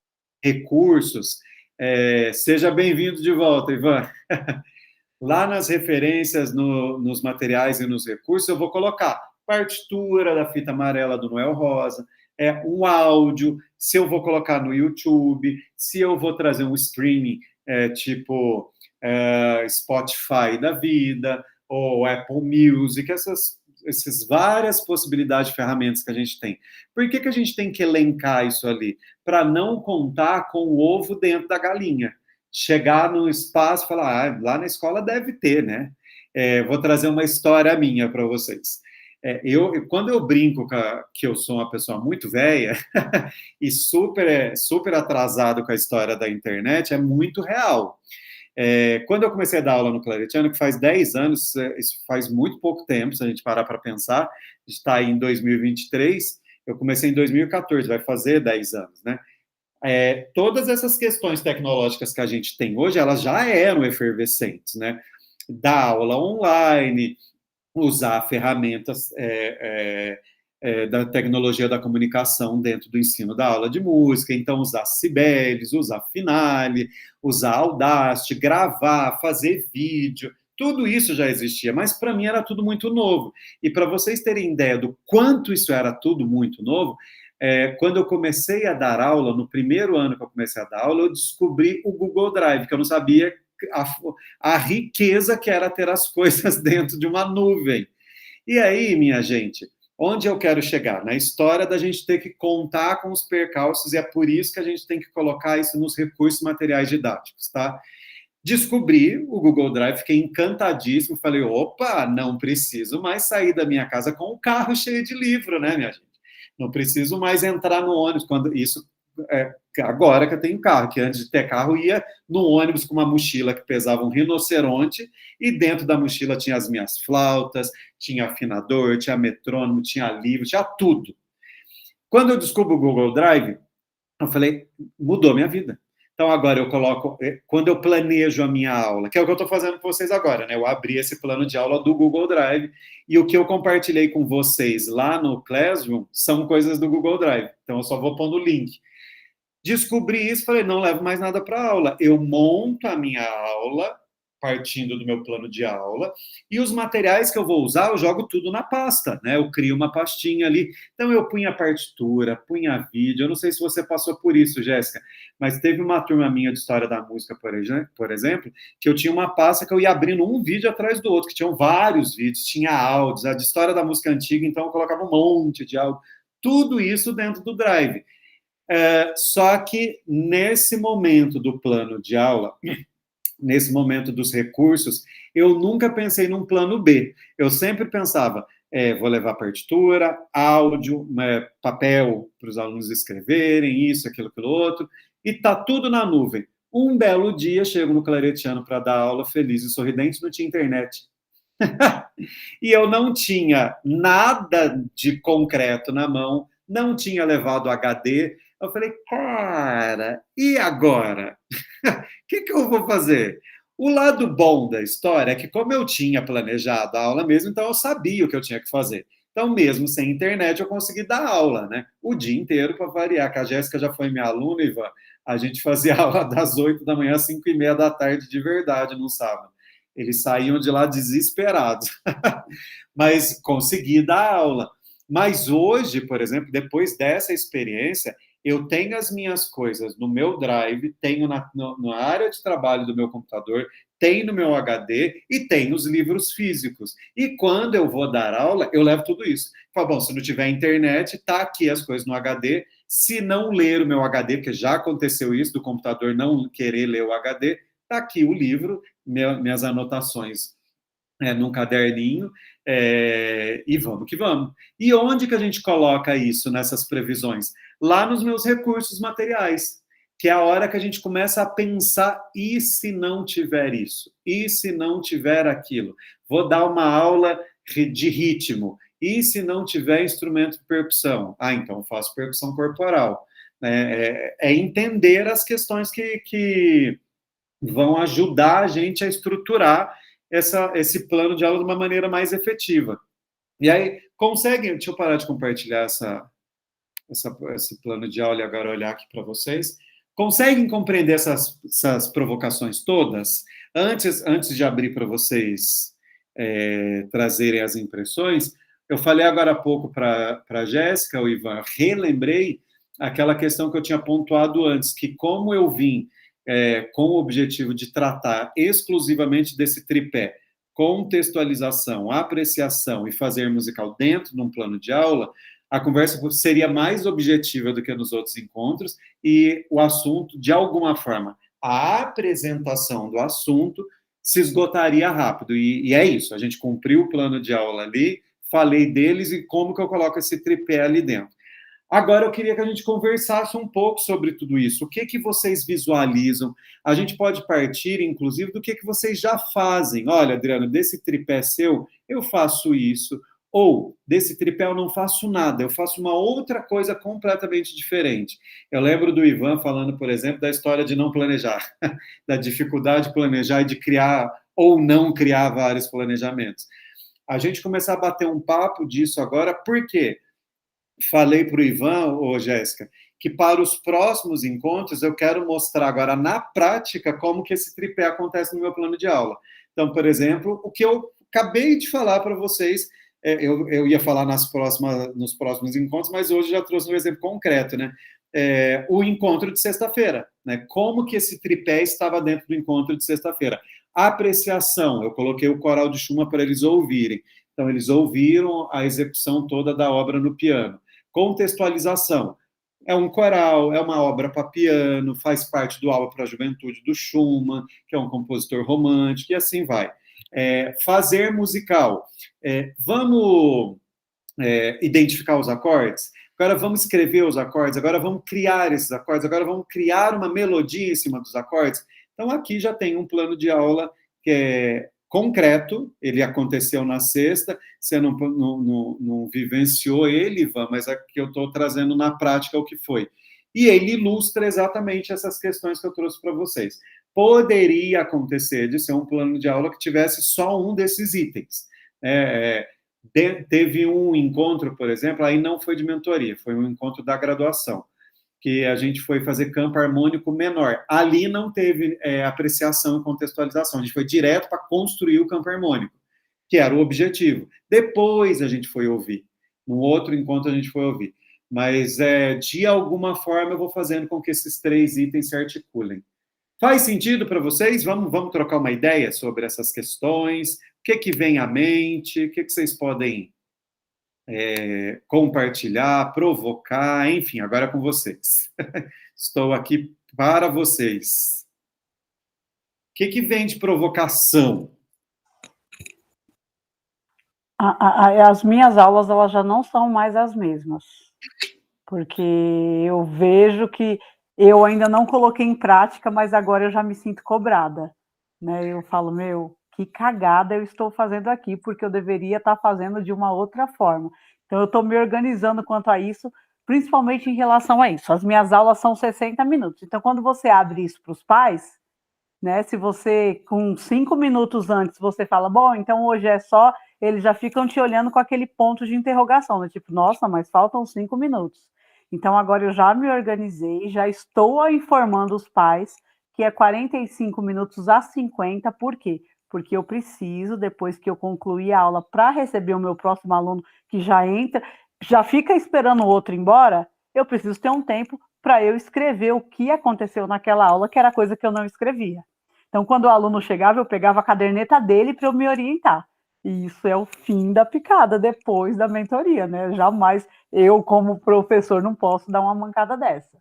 A: recursos, seja bem-vindo de volta, Ivan. Lá nas referências, nos materiais e nos recursos, eu vou colocar partitura da Fita Amarela do Noel Rosa, um áudio, se eu vou colocar no YouTube, se eu vou trazer um streaming, tipo Spotify da vida, ou Apple Music, essas várias possibilidades de ferramentas que a gente tem. Por que a gente tem que elencar isso ali? Para não contar com o ovo dentro da galinha. Chegar no espaço e falar, lá na escola deve ter, né? Vou trazer uma história minha para vocês. Quando eu brinco que eu sou uma pessoa muito velha e super atrasado com a história da internet, é muito real. Quando eu comecei a dar aula no Claretiano, que faz 10 anos, isso faz muito pouco tempo, se a gente parar para pensar, a gente está aí em 2023, eu comecei em 2014, vai fazer 10 anos, né? Todas essas questões tecnológicas que a gente tem hoje, elas já eram efervescentes, né? Dar aula online, usar ferramentas da tecnologia da comunicação dentro do ensino da aula de música, então usar Sibelius, usar Finale, usar Audacity, gravar, fazer vídeo, Tudo isso já existia, mas para mim era tudo muito novo. E para vocês terem ideia do quanto isso era tudo muito novo, quando eu comecei a dar aula, no primeiro ano que eu comecei a dar aula, eu descobri o Google Drive, que eu não sabia a riqueza que era ter as coisas dentro de uma nuvem. E aí, minha gente, onde eu quero chegar? Na história da gente ter que contar com os percalços, e é por isso que a gente tem que colocar isso nos recursos materiais didáticos, tá? Descobri o Google Drive, fiquei encantadíssimo, falei, opa, não preciso mais sair da minha casa com o carro cheio de livro, né, minha gente? Não preciso mais entrar no ônibus, quando isso agora que eu tenho carro, que antes de ter carro ia no ônibus com uma mochila que pesava um rinoceronte, e dentro da mochila tinha as minhas flautas, tinha afinador, tinha metrônomo, tinha livro, tinha tudo. Quando eu descubro o Google Drive, eu falei, mudou minha vida. Então, agora eu coloco, quando eu planejo a minha aula, que é o que eu estou fazendo com vocês agora, né? Eu abri esse plano de aula do Google Drive, e o que eu compartilhei com vocês lá no Classroom são coisas do Google Drive. Então, eu só vou pondo o link. Descobri isso, falei, não levo mais nada para aula. Eu monto a minha aula, partindo do meu plano de aula, e os materiais que eu vou usar, eu jogo tudo na pasta, né? Eu crio uma pastinha ali. Então, eu punha partitura, punha vídeo. Eu não sei se você passou por isso, Jéssica, mas teve uma turma minha de História da Música, por exemplo, que eu tinha uma pasta que eu ia abrindo um vídeo atrás do outro, que tinham vários vídeos, tinha áudios, a de História da Música Antiga, então eu colocava um monte de áudio. Tudo isso dentro do Drive. Só que nesse momento do plano de aula, nesse momento dos recursos, eu nunca pensei num plano B. Eu sempre pensava, vou levar partitura, áudio, papel para os alunos escreverem, isso, aquilo, aquilo outro, e tá tudo na nuvem. Um belo dia, chego no Claretiano para dar aula, feliz e sorridente, não tinha internet. E eu não tinha nada de concreto na mão, não tinha levado HD. Eu falei, cara, e agora? O que eu vou fazer? O lado bom da história é que, como eu tinha planejado a aula mesmo, então eu sabia o que eu tinha que fazer. Então, mesmo sem internet, eu consegui dar aula, né? O dia inteiro, para variar, que a Jéssica já foi minha aluna, Ivan, a gente fazia aula das 8 da manhã às 5h30 da tarde, de verdade, no sábado. Eles saíam de lá desesperados. Mas consegui dar aula. Mas hoje, por exemplo, depois dessa experiência, eu tenho as minhas coisas no meu Drive, tenho na área de trabalho do meu computador, tenho no meu HD e tenho os livros físicos. E quando eu vou dar aula, eu levo tudo isso. Falo, bom, se não tiver internet, tá aqui as coisas no HD. Se não ler o meu HD, porque já aconteceu isso, do computador não querer ler o HD, tá aqui o livro, minhas anotações num caderninho, e vamos que vamos. E onde que a gente coloca isso nessas previsões? Lá nos meus recursos materiais, que é a hora que a gente começa a pensar, e se não tiver isso? E se não tiver aquilo? Vou dar uma aula de ritmo, e se não tiver instrumento de percussão? Então faço percussão corporal. É entender as questões que vão ajudar a gente a estruturar esse plano de aula de uma maneira mais efetiva. E aí, deixa eu parar de compartilhar esse plano de aula e agora olhar aqui para vocês. Conseguem compreender essas provocações todas? Antes de abrir para vocês trazerem as impressões, eu falei agora há pouco para a Jéssica, o Ivan, relembrei aquela questão que eu tinha pontuado antes, que como eu vim com o objetivo de tratar exclusivamente desse tripé, contextualização, apreciação e fazer musical dentro de um plano de aula, a conversa seria mais objetiva do que nos outros encontros e o assunto, de alguma forma, a apresentação do assunto se esgotaria rápido. E é isso, a gente cumpriu o plano de aula ali, falei deles e como que eu coloco esse tripé ali dentro. Agora eu queria que a gente conversasse um pouco sobre tudo isso. O que vocês visualizam? A gente pode partir, inclusive, do que vocês já fazem. Olha, Adriano, desse tripé seu, eu faço isso. Ou, desse tripé eu não faço nada, eu faço uma outra coisa completamente diferente. Eu lembro do Ivan falando, por exemplo, da história de não planejar, da dificuldade de planejar e de criar ou não criar vários planejamentos. A gente começar a bater um papo disso agora, por quê? Falei para o Ivan, Jéssica, que para os próximos encontros eu quero mostrar agora na prática como que esse tripé acontece no meu plano de aula. Então, por exemplo, o que eu acabei de falar para vocês, eu ia falar nos próximos encontros, mas hoje já trouxe um exemplo concreto, né? O encontro de sexta-feira, né? Como que esse tripé estava dentro do encontro de sexta-feira? Apreciação, eu coloquei o coral de Schumann para eles ouvirem. Então, eles ouviram a execução toda da obra no piano. Contextualização, é um coral, é uma obra para piano, faz parte do Aula para a Juventude do Schumann, que é um compositor romântico, e assim vai. Fazer musical. Vamos identificar os acordes? Agora vamos escrever os acordes, agora vamos criar esses acordes, agora vamos criar uma melodia em cima dos acordes. Então, aqui já tem um plano de aula que é concreto, ele aconteceu na sexta, você não vivenciou ele, Ivan, mas aqui eu estou trazendo na prática o que foi. E ele ilustra exatamente essas questões que eu trouxe para vocês. Poderia acontecer de ser um plano de aula que tivesse só um desses itens. Teve um encontro, por exemplo, aí não foi de mentoria, foi um encontro da graduação, que a gente foi fazer campo harmônico menor. Ali não teve apreciação e contextualização, a gente foi direto para construir o campo harmônico, que era o objetivo. Depois a gente foi ouvir, num outro encontro a gente foi ouvir. Mas, de alguma forma, eu vou fazendo com que esses 3 itens se articulem. Faz sentido para vocês? Vamos trocar uma ideia sobre essas questões? O que vem à mente? O que vocês podem compartilhar, provocar? Enfim, agora é com vocês. Estou aqui para vocês. O que vem de provocação?
C: As minhas aulas, elas já não são mais as mesmas, porque eu vejo que eu ainda não coloquei em prática, mas agora eu já me sinto cobrada, né? Eu falo, que cagada eu estou fazendo aqui, porque eu deveria estar fazendo de uma outra forma. Então, eu estou me organizando quanto a isso, principalmente em relação a isso. As minhas aulas são 60 minutos. Então, quando você abre isso para os pais, né? Se você, com 5 minutos antes, você fala, bom, então hoje é só, eles já ficam te olhando com aquele ponto de interrogação, né? Tipo, nossa, mas faltam 5 minutos. Então, agora eu já me organizei, já estou informando os pais que é 45 minutos a 50, por quê? Porque eu preciso, depois que eu concluir a aula, para receber o meu próximo aluno que já entra, já fica esperando o outro ir embora, eu preciso ter um tempo para eu escrever o que aconteceu naquela aula, que era coisa que eu não escrevia. Então, quando o aluno chegava, eu pegava a caderneta dele para eu me orientar. E isso é o fim da picada depois da mentoria, né? Jamais eu, como professor, não posso dar uma mancada dessa.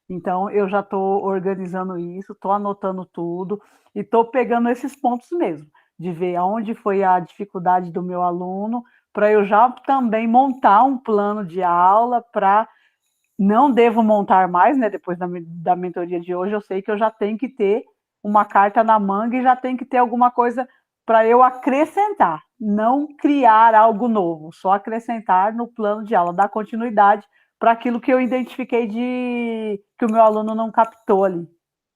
C: Então, eu já estou organizando isso, estou anotando tudo e estou pegando esses pontos mesmo, de ver aonde foi a dificuldade do meu aluno, para eu já também montar um plano de aula para... Não devo montar mais, né? Depois da mentoria de hoje, eu sei que eu já tenho que ter uma carta na manga e já tem que ter alguma coisa para eu acrescentar, não criar algo novo, só acrescentar no plano de aula, dar continuidade para aquilo que eu identifiquei que o meu aluno não captou ali.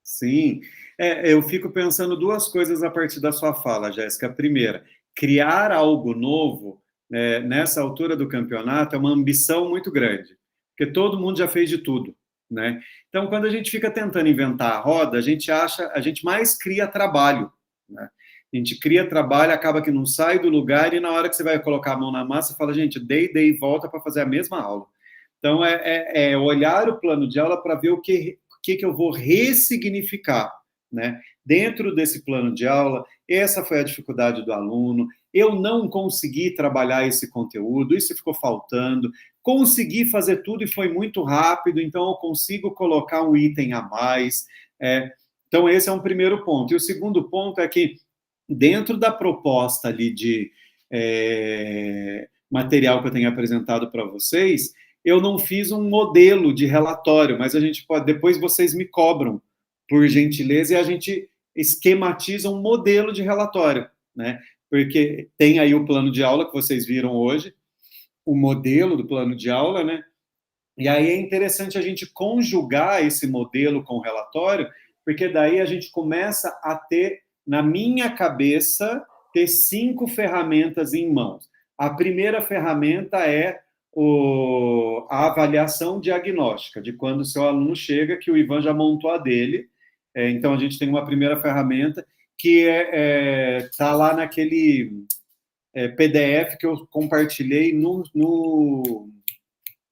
A: Sim, eu fico pensando 2 coisas a partir da sua fala, Jéssica. A primeira, criar algo novo, nessa altura do campeonato, é uma ambição muito grande, porque todo mundo já fez de tudo, né? Então, quando a gente fica tentando inventar a roda, a gente mais cria trabalho, né? A gente cria trabalho, acaba que não sai do lugar, e na hora que você vai colocar a mão na massa, fala, gente, dei e volta para fazer a mesma aula. Então, olhar o plano de aula para ver o que eu vou ressignificar, né? Dentro desse plano de aula, essa foi a dificuldade do aluno, eu não consegui trabalhar esse conteúdo, isso ficou faltando, consegui fazer tudo e foi muito rápido, então eu consigo colocar um item a mais. Então, esse é um primeiro ponto. E o segundo ponto é que, dentro da proposta ali de material que eu tenho apresentado para vocês, eu não fiz um modelo de relatório, mas a gente pode, depois vocês me cobram, por gentileza, e a gente esquematiza um modelo de relatório, né? Porque tem aí o plano de aula que vocês viram hoje, o modelo do plano de aula, né? E aí é interessante a gente conjugar esse modelo com o relatório, porque daí a gente começa a ter, na minha cabeça, ter 5 ferramentas em mãos. A primeira ferramenta é a avaliação diagnóstica, de quando o seu aluno chega, que o Ivan já montou a dele. Então, a gente tem uma primeira ferramenta, que está lá naquele PDF que eu compartilhei no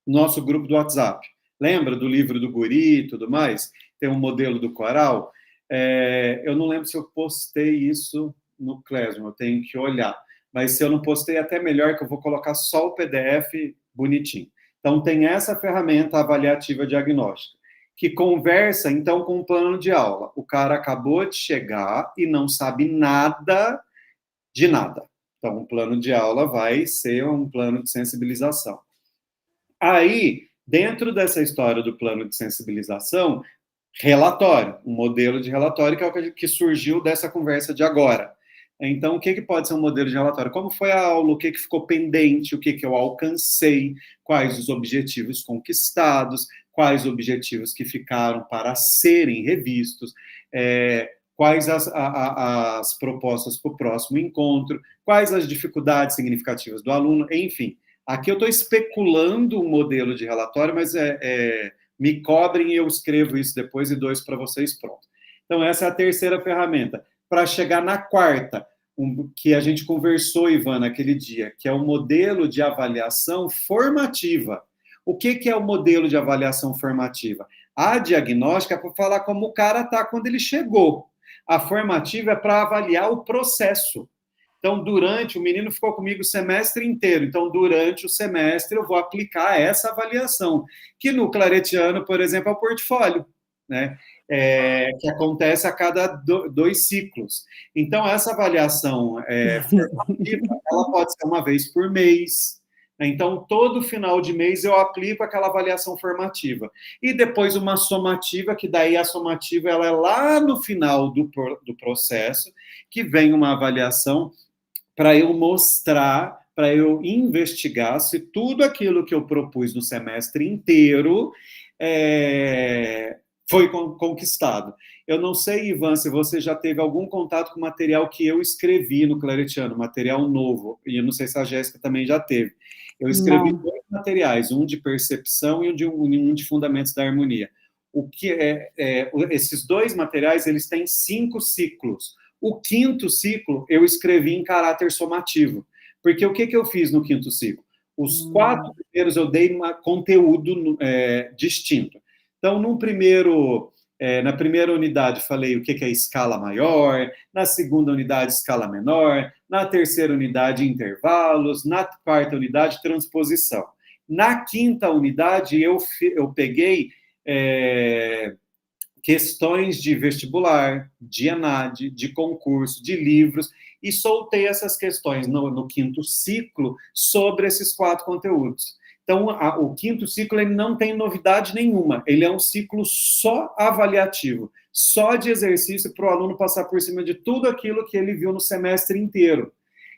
A: nosso grupo do WhatsApp. Lembra do livro do Guri e tudo mais? Tem um modelo do coral. Eu não lembro se eu postei isso no Classroom, eu tenho que olhar. Mas se eu não postei, até melhor, que eu vou colocar só o PDF bonitinho. Então, tem essa ferramenta avaliativa diagnóstica, que conversa, então, com o plano de aula. O cara acabou de chegar e não sabe nada de nada. Então, o plano de aula vai ser um plano de sensibilização. Aí, dentro dessa história do plano de sensibilização, relatório, um modelo de relatório que é o que surgiu dessa conversa de agora. Então, o que pode ser um modelo de relatório? Como foi a aula, o que ficou pendente, o que eu alcancei, quais os objetivos conquistados, quais objetivos que ficaram para serem revistos, quais as propostas para o próximo encontro, quais as dificuldades significativas do aluno, enfim. Aqui eu estou especulando um modelo de relatório, mas me cobrem e eu escrevo isso depois e dou isso para vocês pronto. Então, essa é a terceira ferramenta. Para chegar na quarta, que a gente conversou, Ivan, naquele dia, que é o modelo de avaliação formativa. O que é o modelo de avaliação formativa? A diagnóstica é para falar como o cara está quando ele chegou. A formativa é para avaliar o processo. Então, o menino ficou comigo o semestre inteiro. Então, durante o semestre, eu vou aplicar essa avaliação, que no claretiano, por exemplo, é o portfólio, né? Que acontece a cada 2 ciclos. Então, essa avaliação formativa, ela pode ser uma vez por mês. Então, todo final de mês eu aplico aquela avaliação formativa. E depois uma somativa, que daí a somativa ela é lá no final do processo, que vem uma avaliação para eu mostrar, para eu investigar se tudo aquilo que eu propus no semestre inteiro foi conquistado. Eu não sei, Ivan, se você já teve algum contato com o material que eu escrevi no Claretiano, material novo, e eu não sei se a Jéssica também já teve. Eu escrevi 2 materiais, um de percepção e um de fundamentos da harmonia. Esses 2 materiais, eles têm 5 ciclos. O 5º ciclo eu escrevi em caráter somativo, porque o que eu fiz no 5º ciclo? Os 4 primeiros eu dei um conteúdo distinto. Então, na primeira unidade, falei o que é escala maior, na segunda unidade, escala menor, na terceira unidade, intervalos, na 4ª unidade, transposição. Na 5ª unidade, eu peguei questões de vestibular, de ENAD, de concurso, de livros, e soltei essas questões no 5º ciclo sobre esses 4 conteúdos. Então, o 5º ciclo ele não tem novidade nenhuma, ele é um ciclo só avaliativo, só de exercício para o aluno passar por cima de tudo aquilo que ele viu no semestre inteiro.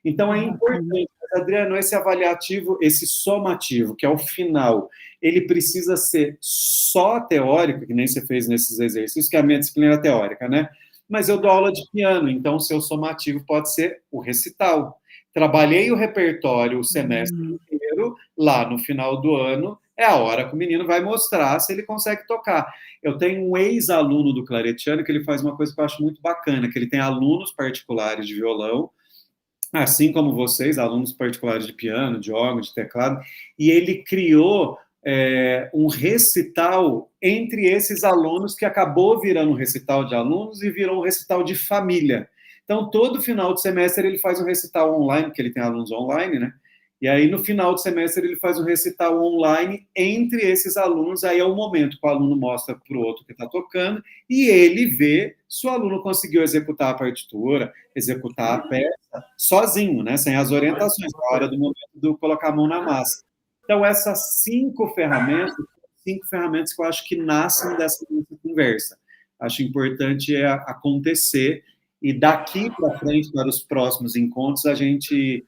A: Então, é importante, Adriano, esse avaliativo, esse somativo, que é o final, ele precisa ser só teórico, que nem você fez nesses exercícios, que a minha disciplina é teórica, né? Mas eu dou aula de piano, então o seu somativo pode ser o recital. Trabalhei o repertório o semestre inteiro, lá no final do ano, é a hora que o menino vai mostrar se ele consegue tocar. Eu tenho um ex-aluno do Claretiano que ele faz uma coisa que eu acho muito bacana, que ele tem alunos particulares de violão, assim como vocês, alunos particulares de piano, de órgão, de teclado, e ele criou um recital entre esses alunos, que acabou virando um recital de alunos e virou um recital de família. Então, todo final de semestre ele faz um recital online, porque ele tem alunos online, né? E aí, no final do semestre, ele faz um recital online entre esses alunos, aí é o momento que o aluno mostra para o outro que está tocando, e ele vê se o aluno conseguiu executar a partitura, executar a peça, sozinho, né? Sem as orientações, na hora do momento de colocar a mão na massa. Então, essas 5 ferramentas que eu acho que nascem dessa conversa. Acho importante acontecer, e daqui para frente, para os próximos encontros, a gente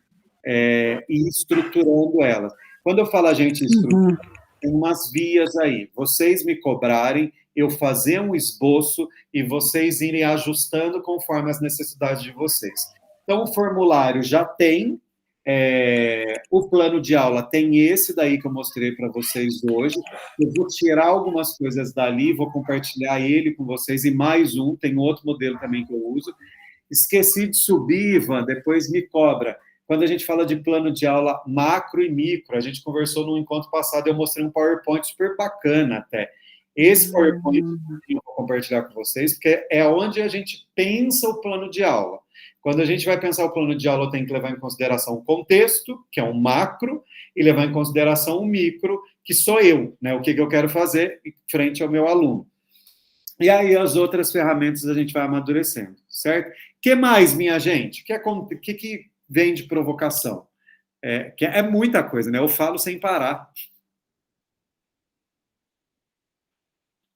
A: ir estruturando elas. Quando eu falo a gente estrutura, tem umas vias aí. Vocês me cobrarem, eu fazer um esboço e vocês irem ajustando conforme as necessidades de vocês. Então, o formulário já tem, o plano de aula tem esse daí que eu mostrei para vocês hoje. Eu vou tirar algumas coisas dali, vou compartilhar ele com vocês, e mais tem outro modelo também que eu uso. Esqueci de subir, Ivan, depois me cobra. Quando a gente fala de plano de aula macro e micro, a gente conversou no encontro passado, eu mostrei um PowerPoint super bacana até. Esse PowerPoint eu vou compartilhar com vocês, porque é onde a gente pensa o plano de aula. Quando a gente vai pensar o plano de aula, tem que levar em consideração o contexto, que é um macro, e levar em consideração o micro, que sou eu, né? O que eu quero fazer frente ao meu aluno. E aí as outras ferramentas a gente vai amadurecendo, certo? O que mais, minha gente? O que vem de provocação? É muita coisa, né? Eu falo sem parar.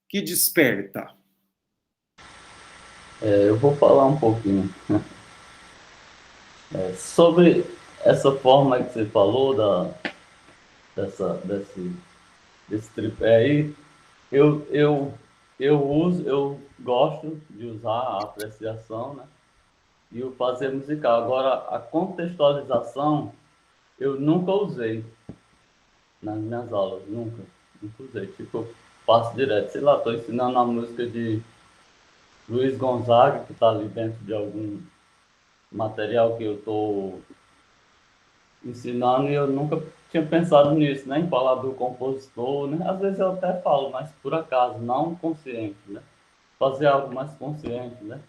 A: Que desperta?
B: Eu vou falar um pouquinho sobre essa forma que você falou desse tripé aí. Eu gosto de usar a apreciação, né? E o fazer musical. Agora, a contextualização eu nunca usei nas minhas aulas, nunca usei. Tipo, eu passo direto, sei lá, estou ensinando a música de Luiz Gonzaga, que está ali dentro de algum material que eu estou ensinando, e eu nunca tinha pensado nisso, né? Em falar do compositor, né? Às vezes eu até falo, mas por acaso, não consciente, né? Fazer algo mais consciente, né?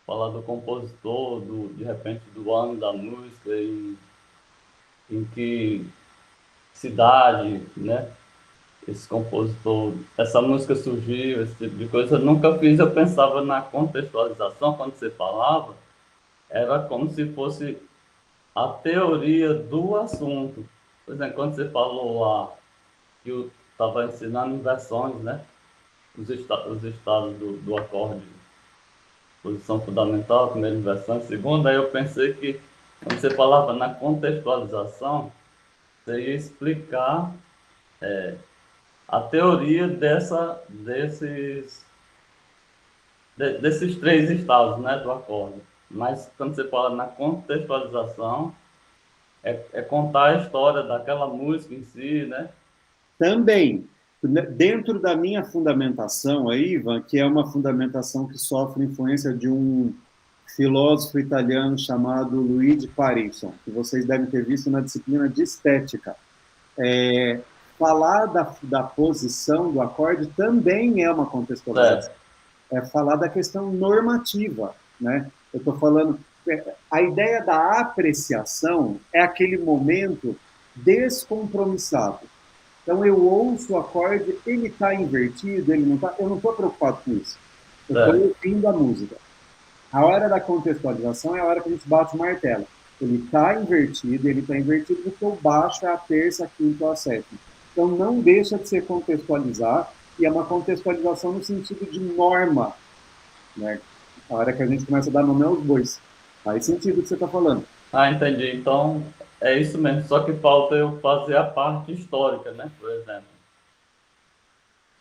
B: Falar do compositor, de repente do ano da música, em que cidade, né? Esse compositor, essa música surgiu, esse tipo de coisa. Eu nunca fiz, eu pensava na contextualização, quando você falava, era como se fosse a teoria do assunto. Por exemplo, quando você falou lá que eu estava ensinando inversões, né? Os estados do acorde, posição fundamental, primeira inversão, segunda, aí eu pensei que quando você falava na contextualização, você ia explicar a teoria desses três estados, né, do acorde. Mas quando você fala na contextualização, é contar a história daquela música em si, né?
A: Também, dentro da minha fundamentação aí, Ivan, que é uma fundamentação que sofre influência de um filósofo italiano chamado Luigi Parisson, que vocês devem ter visto na disciplina de estética. Falar da posição do acorde também é uma contextualização. É falar da questão normativa, né? Eu estou falando... A ideia da apreciação é aquele momento descompromissado. Então, eu ouço o acorde, ele está invertido, ele não está... Eu não estou preocupado com isso. Eu estou ouvindo a música. A hora da contextualização é a hora que a gente bate o martelo. Ele está invertido porque o baixo é a terça, a quinta ou a sétima. Então, não deixa de se contextualizar, e é uma contextualização no sentido de norma, né? A hora que a gente começa a dar nome aos bois. Faz sentido o que você está falando.
B: Ah, entendi. Então, é isso mesmo. Só que falta eu fazer a parte histórica, né? Por exemplo.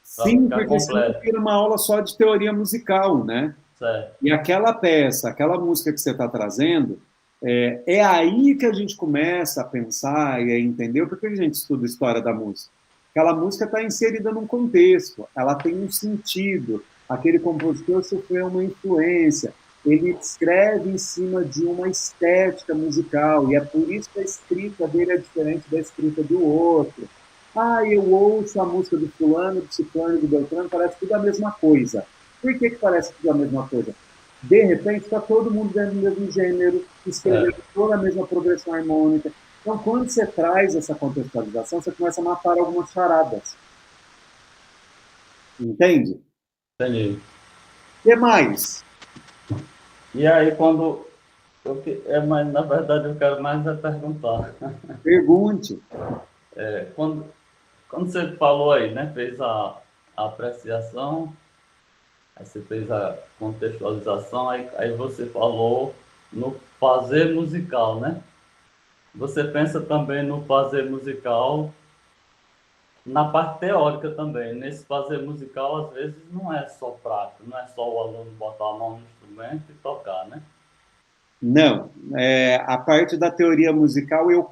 A: Sim, porque senão vira uma aula só de teoria musical, né?
B: Certo.
A: E aquela peça, aquela música que você está trazendo, é aí que a gente começa a pensar e a entender por que a gente estuda história da música. Aquela música está inserida num contexto, ela tem um sentido, aquele compositor sofreu uma influência, ele escreve em cima de uma estética musical, e é por isso que a escrita dele é diferente da escrita do outro. Ah, eu ouço a música do fulano, do ciclano, do beltrano, parece tudo a mesma coisa. Por que parece tudo a mesma coisa? De repente, está todo mundo dentro do mesmo gênero, escrevendo toda a mesma progressão harmônica. Então, quando você traz essa contextualização, você começa a matar algumas charadas. Entende?
B: Entendi.
A: O que mais?
B: E aí, quando... mas, na verdade, eu quero mais perguntar.
A: Pergunte.
B: Quando você falou aí, né? Fez a apreciação, aí você fez a contextualização, aí você falou no fazer musical, né? Você pensa também no fazer musical na parte teórica também. Nesse fazer musical, às vezes, não é só prático, não é só o aluno botar a mão no instrumento e tocar, né?
A: Não. A parte da teoria musical eu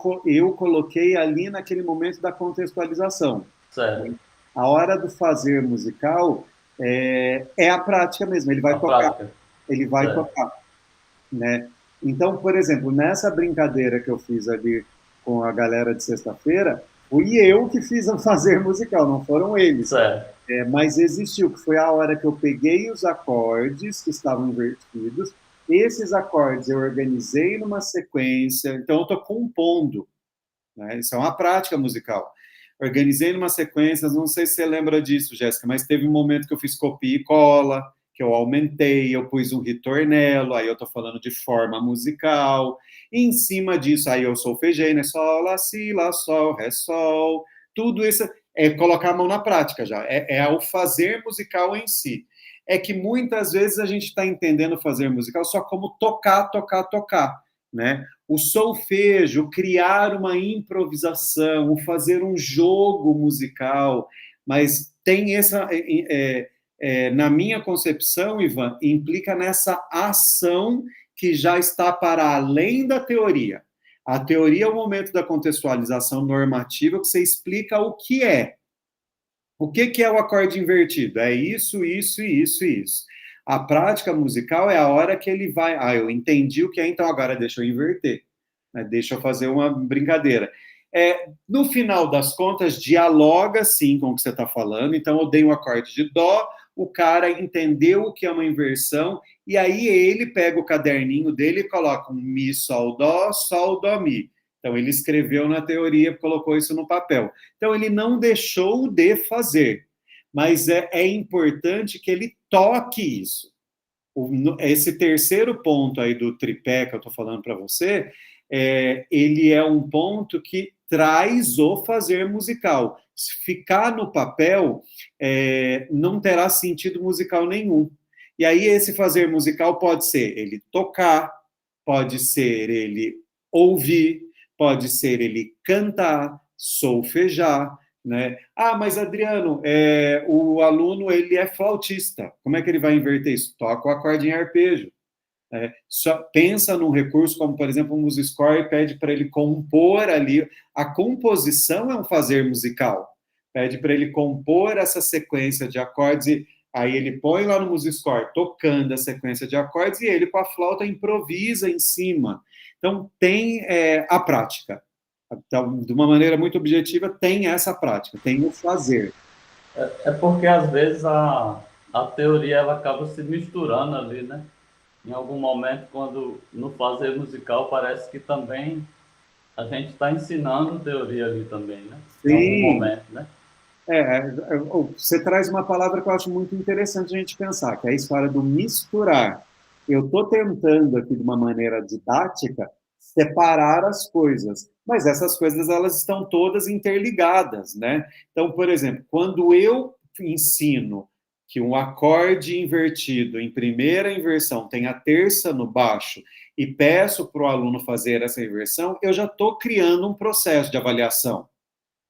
A: coloquei ali naquele momento da contextualização.
B: Certo.
A: A hora do fazer musical é a prática mesmo. Ele vai tocar.
B: Prática.
A: Ele vai tocar. né? Então, por exemplo, nessa brincadeira que eu fiz ali com a galera de sexta-feira, fui eu que fiz a fazer musical, não foram eles.
B: Certo.
A: Mas existiu, que foi a hora que eu peguei os acordes que estavam invertidos, esses acordes eu organizei numa sequência, então eu estou compondo, né? Isso é uma prática musical. Organizei numa sequência, não sei se você lembra disso, Jéssica, mas teve um momento que eu fiz copia e cola, que eu aumentei, eu pus um ritornelo, aí eu estou falando de forma musical, e em cima disso, aí eu solfejei, né? Sol, lá, si, lá, sol, ré, sol, tudo isso é colocar a mão na prática já, é o fazer musical em si. É que muitas vezes a gente está entendendo fazer musical só como tocar, tocar, tocar, né? O solfejo, criar uma improvisação, fazer um jogo musical, mas tem essa, na minha concepção, Ivan, implica nessa ação que já está para além da teoria. A teoria é o momento da contextualização normativa que você explica o que é. O que é o acorde invertido? É isso, isso, isso e isso. A prática musical é a hora que ele vai. Ah, eu entendi o que é, então agora deixa eu inverter. Né? Deixa eu fazer uma brincadeira. No final das contas, dialoga sim com o que você está falando. Então, eu dei um acorde de Dó, o cara entendeu o que é uma inversão, e aí ele pega o caderninho dele e coloca um Mi, Sol, Dó, Mi. Então, ele escreveu na teoria, colocou isso no papel. Então, ele não deixou de fazer, mas é importante que ele toque isso. Esse terceiro ponto aí do tripé que eu estou falando para você, ele é um ponto que traz o fazer musical. Se ficar no papel, não terá sentido musical nenhum. E aí esse fazer musical pode ser ele tocar, pode ser ele ouvir, pode ser ele cantar, solfejar, né? Ah, mas Adriano, o aluno ele é flautista. Como é que ele vai inverter isso? Toca o acorde em arpejo. Só pensa num recurso como, por exemplo, um music score e pede para ele compor ali. A composição é um fazer musical. Pede para ele compor essa sequência de acordes e aí ele põe lá no music score tocando a sequência de acordes e ele com a flauta improvisa em cima. Então tem a prática. Então, de uma maneira muito objetiva, tem essa prática, tem o fazer.
B: É porque, às vezes, a teoria ela acaba se misturando ali, né? Em algum momento, quando no fazer musical, parece que também a gente está ensinando teoria ali também, né? Em algum
A: Sim.
B: momento, né?
A: Você traz uma palavra que eu acho muito interessante a gente pensar, que é a história do misturar. Eu estou tentando aqui, de uma maneira didática, separar as coisas, mas essas coisas elas estão todas interligadas, né? Então, por exemplo, quando eu ensino que um acorde invertido em primeira inversão tem a terça no baixo e peço para o aluno fazer essa inversão, eu já estou criando um processo de avaliação.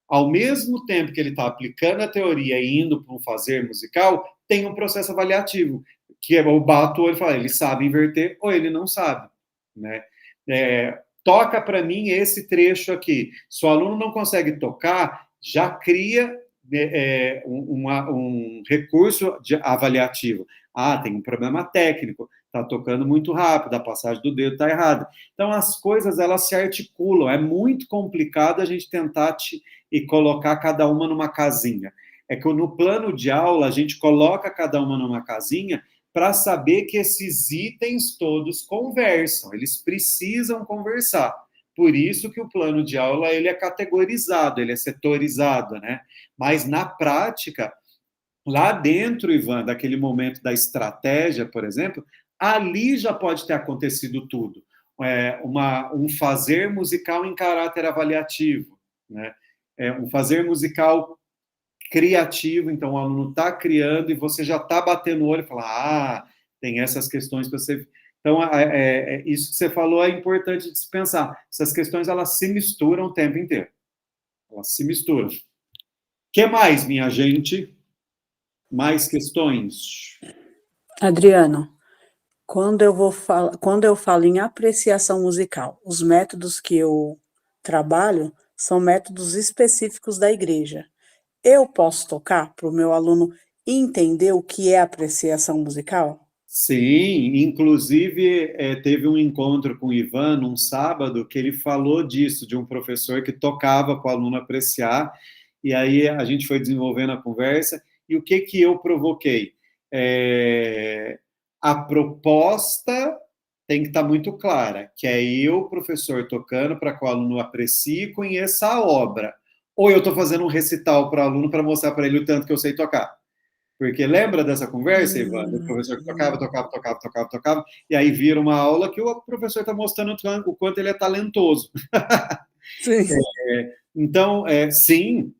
A: Ao mesmo tempo que ele está aplicando a teoria e indo para um fazer musical, tem um processo avaliativo, que é o bato o olho e fala, ele sabe inverter ou ele não sabe, né? Toca para mim esse trecho aqui. Se o aluno não consegue tocar, já cria um recurso avaliativo. Ah, tem um problema técnico, está tocando muito rápido, a passagem do dedo está errada. Então, as coisas, elas se articulam. É muito complicado a gente tentar e colocar cada uma numa casinha. É que no plano de aula, a gente coloca cada uma numa casinha para saber que esses itens todos conversam, eles precisam conversar. Por isso que o plano de aula ele é categorizado, ele é setorizado, né? Mas na prática, lá dentro, Ivan, daquele momento da estratégia, por exemplo, ali já pode ter acontecido tudo. Um fazer musical em caráter avaliativo, né? Um fazer musical criativo, então o aluno está criando e você já está batendo o olho e fala, ah, tem essas questões que você... Então, isso que você falou é importante de se pensar. Essas questões, elas se misturam o tempo inteiro. Elas se misturam. O que mais, minha gente? Mais questões?
D: Adriano, quando eu falo em apreciação musical, os métodos que eu trabalho são métodos específicos da igreja. Eu posso tocar para o meu aluno entender o que é apreciação musical?
A: Sim, inclusive teve um encontro com o Ivan num sábado que ele falou disso, de um professor que tocava para o aluno apreciar, e aí a gente foi desenvolvendo a conversa, e o que que eu provoquei? É, a proposta tem que estar muito clara, que é eu, professor, tocando para que o aluno aprecie e conheça a obra. Ou eu estou fazendo um recital para o aluno para mostrar para ele o tanto que eu sei tocar. Porque lembra dessa conversa, Ivan? Do professor que tocava, e aí vira uma aula que o professor está mostrando o quanto ele é talentoso.
D: Sim.
A: Então, sim,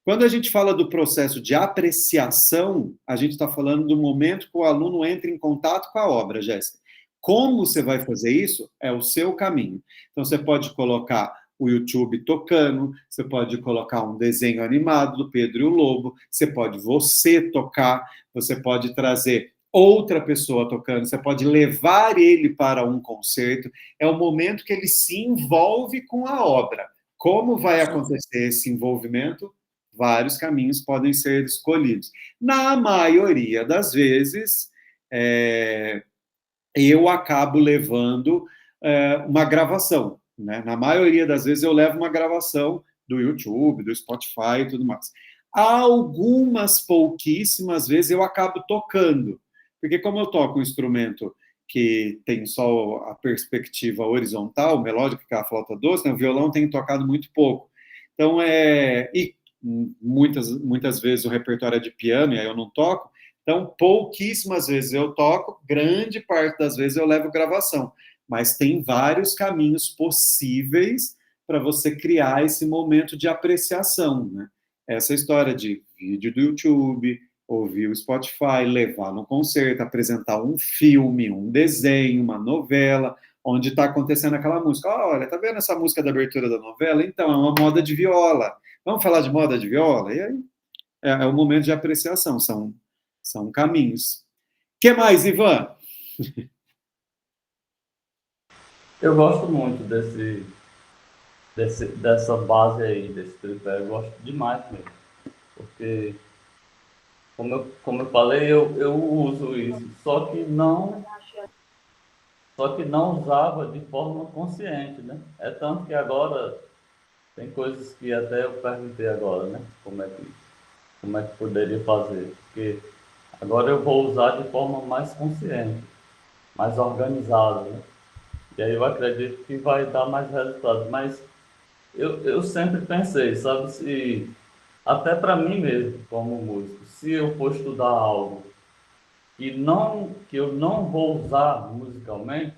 A: quando a gente fala do processo de apreciação, a gente está falando do momento que o aluno entra em contato com a obra, Jéssica. Como você vai fazer isso? É o seu caminho. Então, você pode colocar o YouTube tocando, você pode colocar um desenho animado do Pedro e o Lobo, você pode você tocar, você pode trazer outra pessoa tocando, você pode levar ele para um concerto. É o momento que ele se envolve com a obra. Como vai acontecer esse envolvimento? Vários caminhos podem ser escolhidos. Na maioria das vezes, eu acabo levando uma gravação. Né? Na maioria das vezes, eu levo uma gravação do YouTube, do Spotify e tudo mais. Algumas pouquíssimas vezes eu acabo tocando, porque como eu toco um instrumento que tem só a perspectiva horizontal, melódica, que é a flauta doce, né? O violão tem tocado muito pouco. Então, e muitas vezes o repertório é de piano, e aí eu não toco. Então, pouquíssimas vezes eu toco, grande parte das vezes eu levo gravação. Mas tem vários caminhos possíveis para você criar esse momento de apreciação, né? Essa história de vídeo do YouTube, ouvir o Spotify, levar no concerto, apresentar um filme, um desenho, uma novela, onde está acontecendo aquela música. Olha, tá vendo essa música da abertura da novela? Então, é uma moda de viola. Vamos falar de moda de viola? E aí é o momento de apreciação, são caminhos. O que mais, Ivan?
B: Eu gosto muito dessa base aí, desse tripé, eu gosto demais mesmo. Porque, como eu falei, eu uso isso, só que não usava de forma consciente, né? É tanto que agora tem coisas que até eu perguntei agora, né? Como é que poderia fazer? Porque agora eu vou usar de forma mais consciente, mais organizada, né? E aí eu acredito que vai dar mais resultados. Mas eu sempre pensei, sabe, se até para mim mesmo, como músico, se eu for estudar algo que eu não vou usar musicalmente,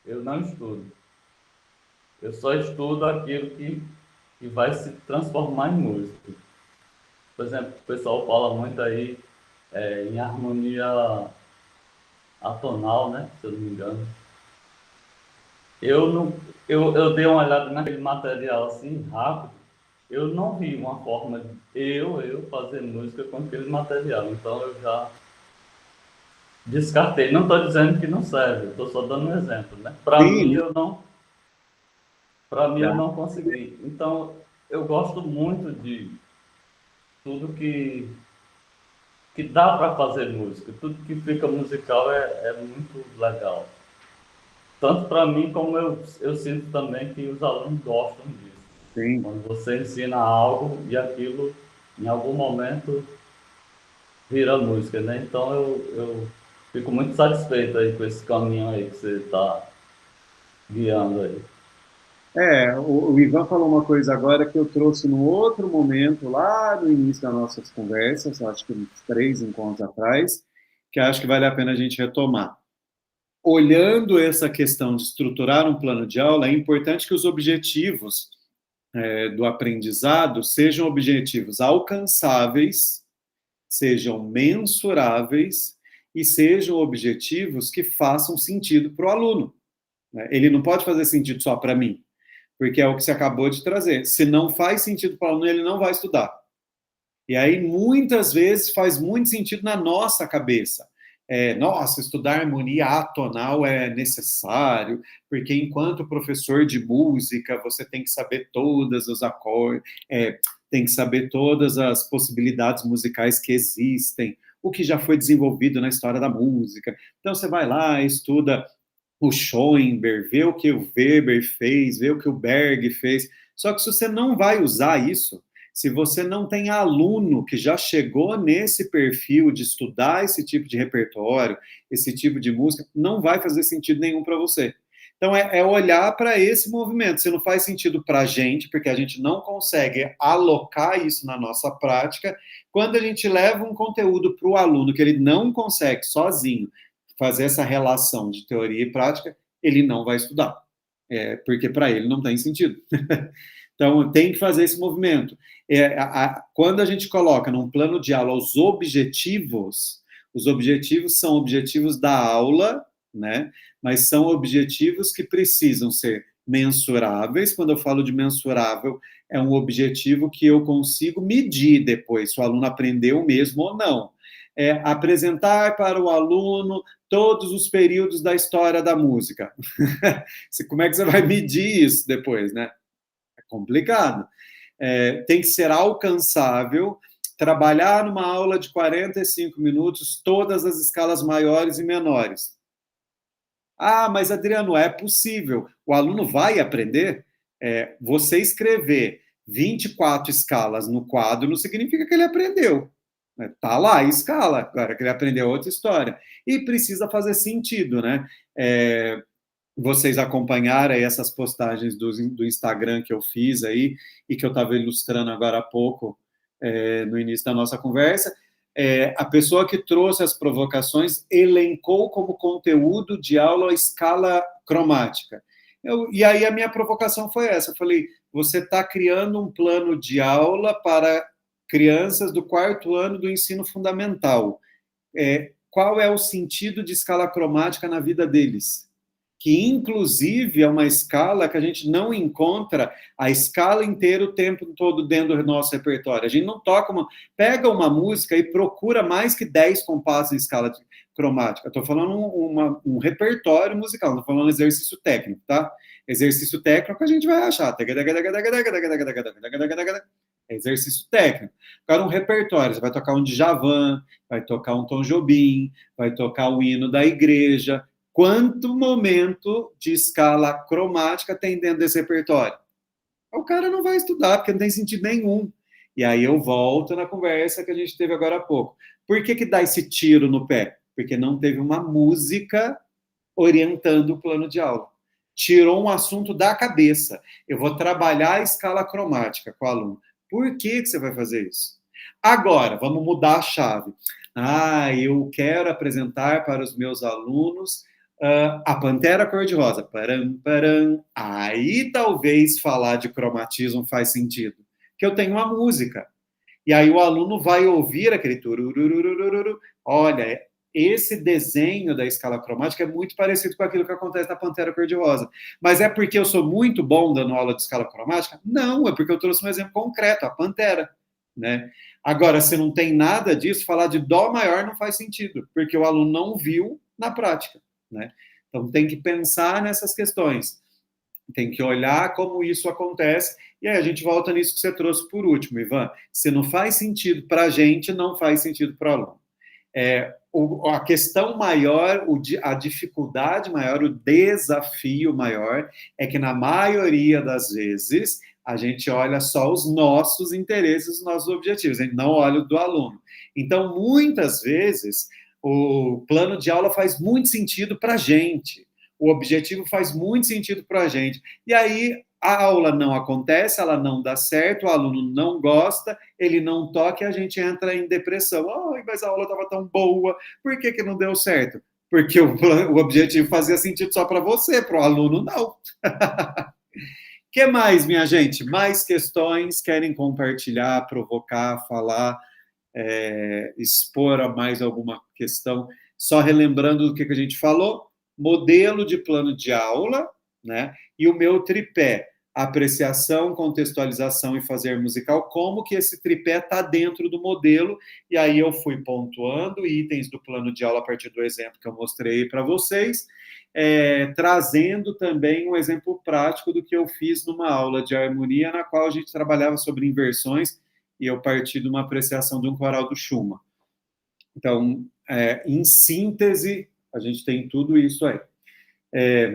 B: eu não estudo. Eu só estudo aquilo que vai se transformar em música. Por exemplo, o pessoal fala muito aí em harmonia atonal, né? Se eu não me engano. Eu dei uma olhada naquele material assim, rápido. Eu não vi uma forma de eu fazer música com aquele material. Então eu já descartei. Não estou dizendo que não serve, estou só dando um exemplo, né? Para mim eu não consegui. Então eu gosto muito de tudo que dá para fazer música, tudo que fica musical é muito legal. Tanto para mim como eu sinto também que os alunos gostam disso.
A: Sim.
B: Quando você ensina algo e aquilo, em algum momento, vira música, né? Então eu fico muito satisfeito aí com esse caminho aí que você está guiando aí.
A: O Ivan falou uma coisa agora que eu trouxe num outro momento, lá no início das nossas conversas, acho que uns 3 encontros atrás, que acho que vale a pena a gente retomar. Olhando essa questão de estruturar um plano de aula, é importante que os objetivos do aprendizado sejam objetivos alcançáveis, sejam mensuráveis e sejam objetivos que façam sentido para o aluno. Ele não pode fazer sentido só para mim, porque é o que você acabou de trazer. Se não faz sentido para o aluno, ele não vai estudar. E aí, muitas vezes, faz muito sentido na nossa cabeça. Nossa, estudar harmonia atonal é necessário, porque enquanto professor de música, você tem que saber todos os acordes, tem que saber todas as possibilidades musicais que existem. o que já foi desenvolvido na história da música. Então, você vai lá, estuda o Schoenberg, vê o que o Weber fez, vê o que o Berg fez. Só que se você não vai usar isso, se você não tem aluno que já chegou nesse perfil de estudar esse tipo de repertório, esse tipo de música, não vai fazer sentido nenhum para você. Então, é olhar para esse movimento. Se não faz sentido para a gente, porque a gente não consegue alocar isso na nossa prática, quando a gente leva um conteúdo para o aluno que ele não consegue sozinho fazer essa relação de teoria e prática, ele não vai estudar, porque para ele não tem sentido. Então, tem que fazer esse movimento. Quando a gente coloca num plano de aula os objetivos são objetivos da aula, né? Mas são objetivos que precisam ser mensuráveis. Quando eu falo de mensurável, é um objetivo que eu consigo medir depois, se o aluno aprendeu mesmo ou não. Apresentar para o aluno todos os períodos da história da música. Como é que você vai medir isso depois, né? É complicado. Tem que ser alcançável, trabalhar numa aula de 45 minutos, todas as escalas maiores e menores. Ah, mas Adriano, é possível. O aluno vai aprender? Você escrever 24 escalas no quadro não significa que ele aprendeu. Tá lá a escala, agora que ele aprendeu outra história. E precisa fazer sentido, né? Vocês acompanharam aí essas postagens do Instagram que eu fiz aí, e que eu estava ilustrando agora há pouco, no início da nossa conversa. A pessoa que trouxe as provocações elencou como conteúdo de aula a escala cromática. E aí a minha provocação foi essa, eu falei, você está criando um plano de aula para crianças do 4º ano do ensino fundamental. Qual é o sentido de escala cromática na vida deles? Que, inclusive, é uma escala que a gente não encontra a escala inteira o tempo todo dentro do nosso repertório. A gente não toca pega uma música e procura mais que 10 compassos em escala cromática. Estou falando um repertório musical, não estou falando exercício técnico, tá? Exercício técnico a gente vai achar. Exercício técnico. Agora, um repertório, você vai tocar um Djavan, vai tocar um Tom Jobim, vai tocar o hino da igreja. Quanto momento de escala cromática tem dentro desse repertório? O cara não vai estudar, porque não tem sentido nenhum. E aí eu volto na conversa que a gente teve agora há pouco. Por que dá esse tiro no pé? Porque não teve uma música orientando o plano de aula. Tirou um assunto da cabeça. Eu vou trabalhar a escala cromática com o aluno. Por que você vai fazer isso? Agora, vamos mudar a chave. Eu quero apresentar para os meus alunos a Pantera Cor-de-Rosa. Param, param. Aí talvez falar de cromatismo faz sentido. Que eu tenho uma música. E aí o aluno vai ouvir aquele tururururururu. Olha, esse desenho da escala cromática é muito parecido com aquilo que acontece na Pantera Cor-de-Rosa. Mas é porque eu sou muito bom dando aula de escala cromática? Não, é porque eu trouxe um exemplo concreto, a Pantera. Né? Agora, se não tem nada disso, falar de Dó maior não faz sentido, porque o aluno não viu na prática. Né? Então, tem que pensar nessas questões. Tem que olhar como isso acontece. E aí a gente volta nisso que você trouxe por último, Ivan. Se não faz sentido para a gente, não faz sentido para o aluno. A questão maior, a dificuldade maior, o desafio maior é que, na maioria das vezes, a gente olha só os nossos interesses, os nossos objetivos, a gente não olha o do aluno. Então, muitas vezes, o plano de aula faz muito sentido para a gente, o objetivo faz muito sentido para a gente. E aí, a aula não acontece, ela não dá certo, o aluno não gosta, ele não toca e a gente entra em depressão. Mas a aula estava tão boa, por que não deu certo? Porque o objetivo fazia sentido só para você, para o aluno não. O que mais, minha gente? Mais questões? Querem compartilhar, provocar, falar, expor a mais alguma questão? Só relembrando do que a gente falou, modelo de plano de aula, né? E o meu tripé, apreciação, contextualização e fazer musical, como que esse tripé está dentro do modelo, e aí eu fui pontuando itens do plano de aula a partir do exemplo que eu mostrei para vocês, trazendo também um exemplo prático do que eu fiz numa aula de harmonia, na qual a gente trabalhava sobre inversões, e eu parti de uma apreciação de um coral do Schumann. Então, em síntese, a gente tem tudo isso aí.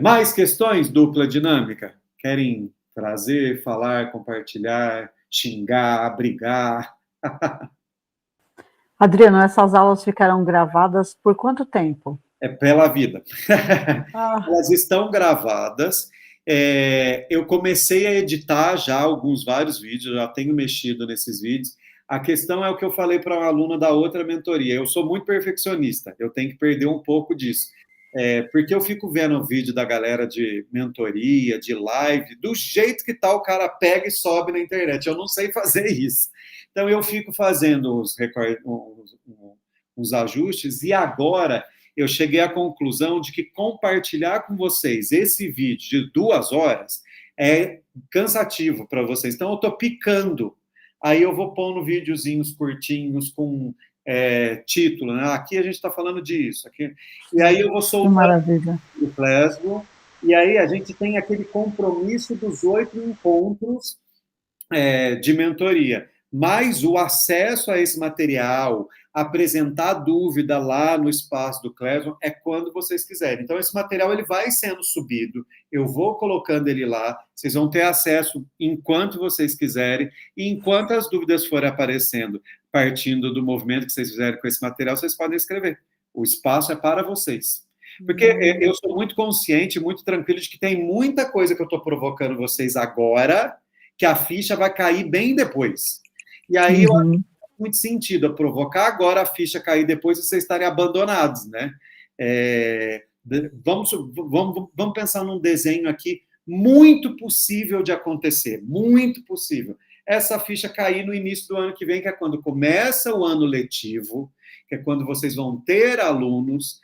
A: Mais questões, dupla dinâmica? Querem trazer, falar, compartilhar, xingar, brigar?
C: Adriano, essas aulas ficarão gravadas por quanto tempo?
A: É pela vida.
C: Ah,
A: Elas estão gravadas. Eu comecei a editar já vários vídeos, já tenho mexido nesses vídeos. A questão é o que eu falei para uma aluna da outra mentoria. Eu sou muito perfeccionista, eu tenho que perder um pouco disso. Porque eu fico vendo o vídeo da galera de mentoria, de live, do jeito que tá, o cara pega e sobe na internet. Eu não sei fazer isso. Então, eu fico fazendo uns ajustes, e agora eu cheguei à conclusão de que compartilhar com vocês esse vídeo de 2 horas é cansativo para vocês. Então, eu estou picando. Aí eu vou pondo videozinhos curtinhos com título, né? Aqui a gente está falando disso. Aqui. E aí eu vou soltar o Flashbo, e aí a gente tem aquele compromisso dos 8 encontros de mentoria. Mas o acesso a esse material, apresentar dúvida lá no espaço do Classroom, é quando vocês quiserem. Então, esse material ele vai sendo subido, eu vou colocando ele lá, vocês vão ter acesso enquanto vocês quiserem, e enquanto as dúvidas forem aparecendo, partindo do movimento que vocês fizerem com esse material, vocês podem escrever. O espaço é para vocês. Porque eu sou muito consciente, muito tranquilo de que tem muita coisa que eu estou provocando vocês agora, que a ficha vai cair bem depois. E aí eu acho que faz muito sentido eu provocar agora a ficha cair depois e vocês estarem abandonados, né? Vamos pensar num desenho aqui muito possível de acontecer, muito possível. Essa ficha cair no início do ano que vem, que é quando começa o ano letivo, que é quando vocês vão ter alunos,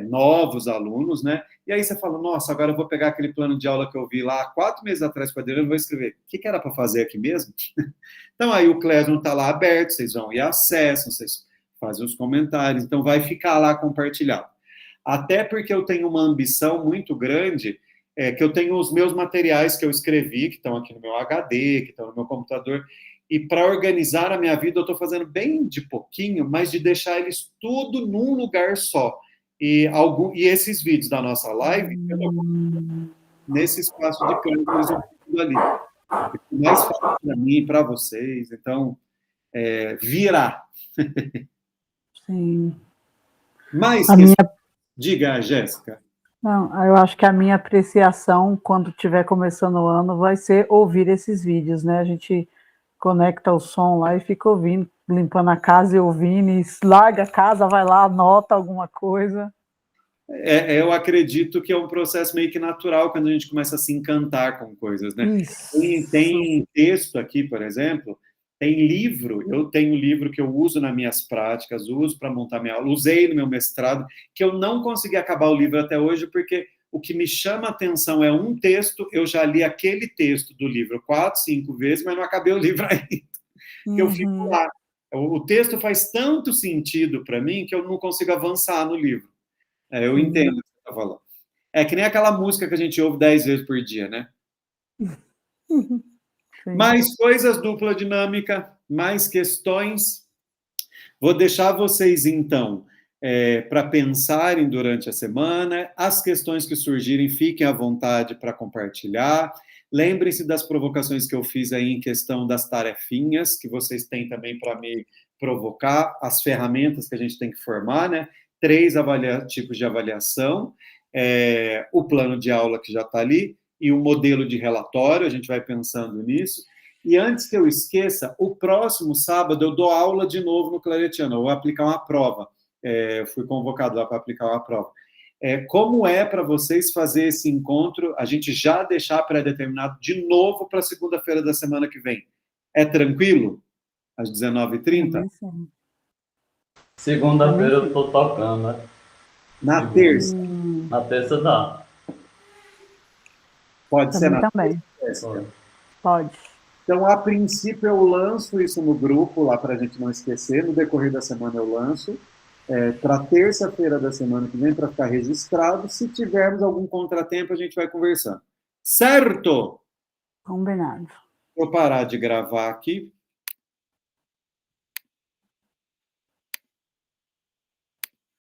A: novos alunos, né? E aí você fala, nossa, agora eu vou pegar aquele plano de aula que eu vi lá 4 meses atrás com a Adriana, vou escrever. O que era para fazer aqui mesmo? Então, aí o Classroom está lá aberto, vocês vão e acessam, vocês fazem os comentários, então vai ficar lá compartilhado. Até porque eu tenho uma ambição muito grande, que eu tenho os meus materiais que eu escrevi, que estão aqui no meu HD, que estão no meu computador, e para organizar a minha vida eu estou fazendo bem de pouquinho, mas de deixar eles tudo num lugar só. E esses vídeos da nossa live, nesse espaço de campo, eles vão tudo ali. É mais fácil para mim e para vocês, então, virá.
C: sim.
A: Mas, diga, Jéssica.
C: Não, eu acho que a minha apreciação, quando estiver começando o ano, vai ser ouvir esses vídeos, né? A gente conecta o som lá e fica ouvindo, limpando a casa e ouvindo, e larga a casa, vai lá, anota alguma coisa.
A: Eu acredito que é um processo meio que natural quando a gente começa a se encantar com coisas, né? Tem texto aqui, por exemplo, tem livro, eu tenho livro que eu uso nas minhas práticas, uso para montar minha aula, usei no meu mestrado, que eu não consegui acabar o livro até hoje, porque o que me chama a atenção é um texto, eu já li aquele texto do livro 4, 5 vezes, mas não acabei o livro ainda. Eu fico lá. O texto faz tanto sentido para mim que eu não consigo avançar no livro. Eu entendo o que você está falando. É que nem aquela música que a gente ouve 10 vezes por dia, né? Mais coisas, dupla dinâmica, mais questões. Vou deixar vocês, então, para pensarem durante a semana. As questões que surgirem, fiquem à vontade para compartilhar. Lembrem-se das provocações que eu fiz aí em questão das tarefinhas, que vocês têm também para me provocar, as ferramentas que a gente tem que formar, né? 3 tipos de avaliação, o plano de aula que já está ali, e o modelo de relatório, a gente vai pensando nisso. E antes que eu esqueça, o próximo sábado eu dou aula de novo no Claretiano, eu vou aplicar uma prova, fui convocado lá para aplicar uma prova. Como é para vocês fazer esse encontro, a gente já deixar pré-determinado de novo para segunda-feira da semana que vem? É tranquilo? Às 19h30?
B: Segunda-feira eu tô tocando, né?
A: Na terça?
B: Na terça dá.
A: Pode ser na
C: também.
A: Terça?
C: Pode.
A: Então, a princípio, eu lanço isso no grupo, lá para a gente não esquecer. No decorrer da semana eu lanço. Para terça-feira da semana que vem, para ficar registrado. Se tivermos algum contratempo, a gente vai conversando. Certo?
C: Combinado.
A: Vou parar de gravar aqui.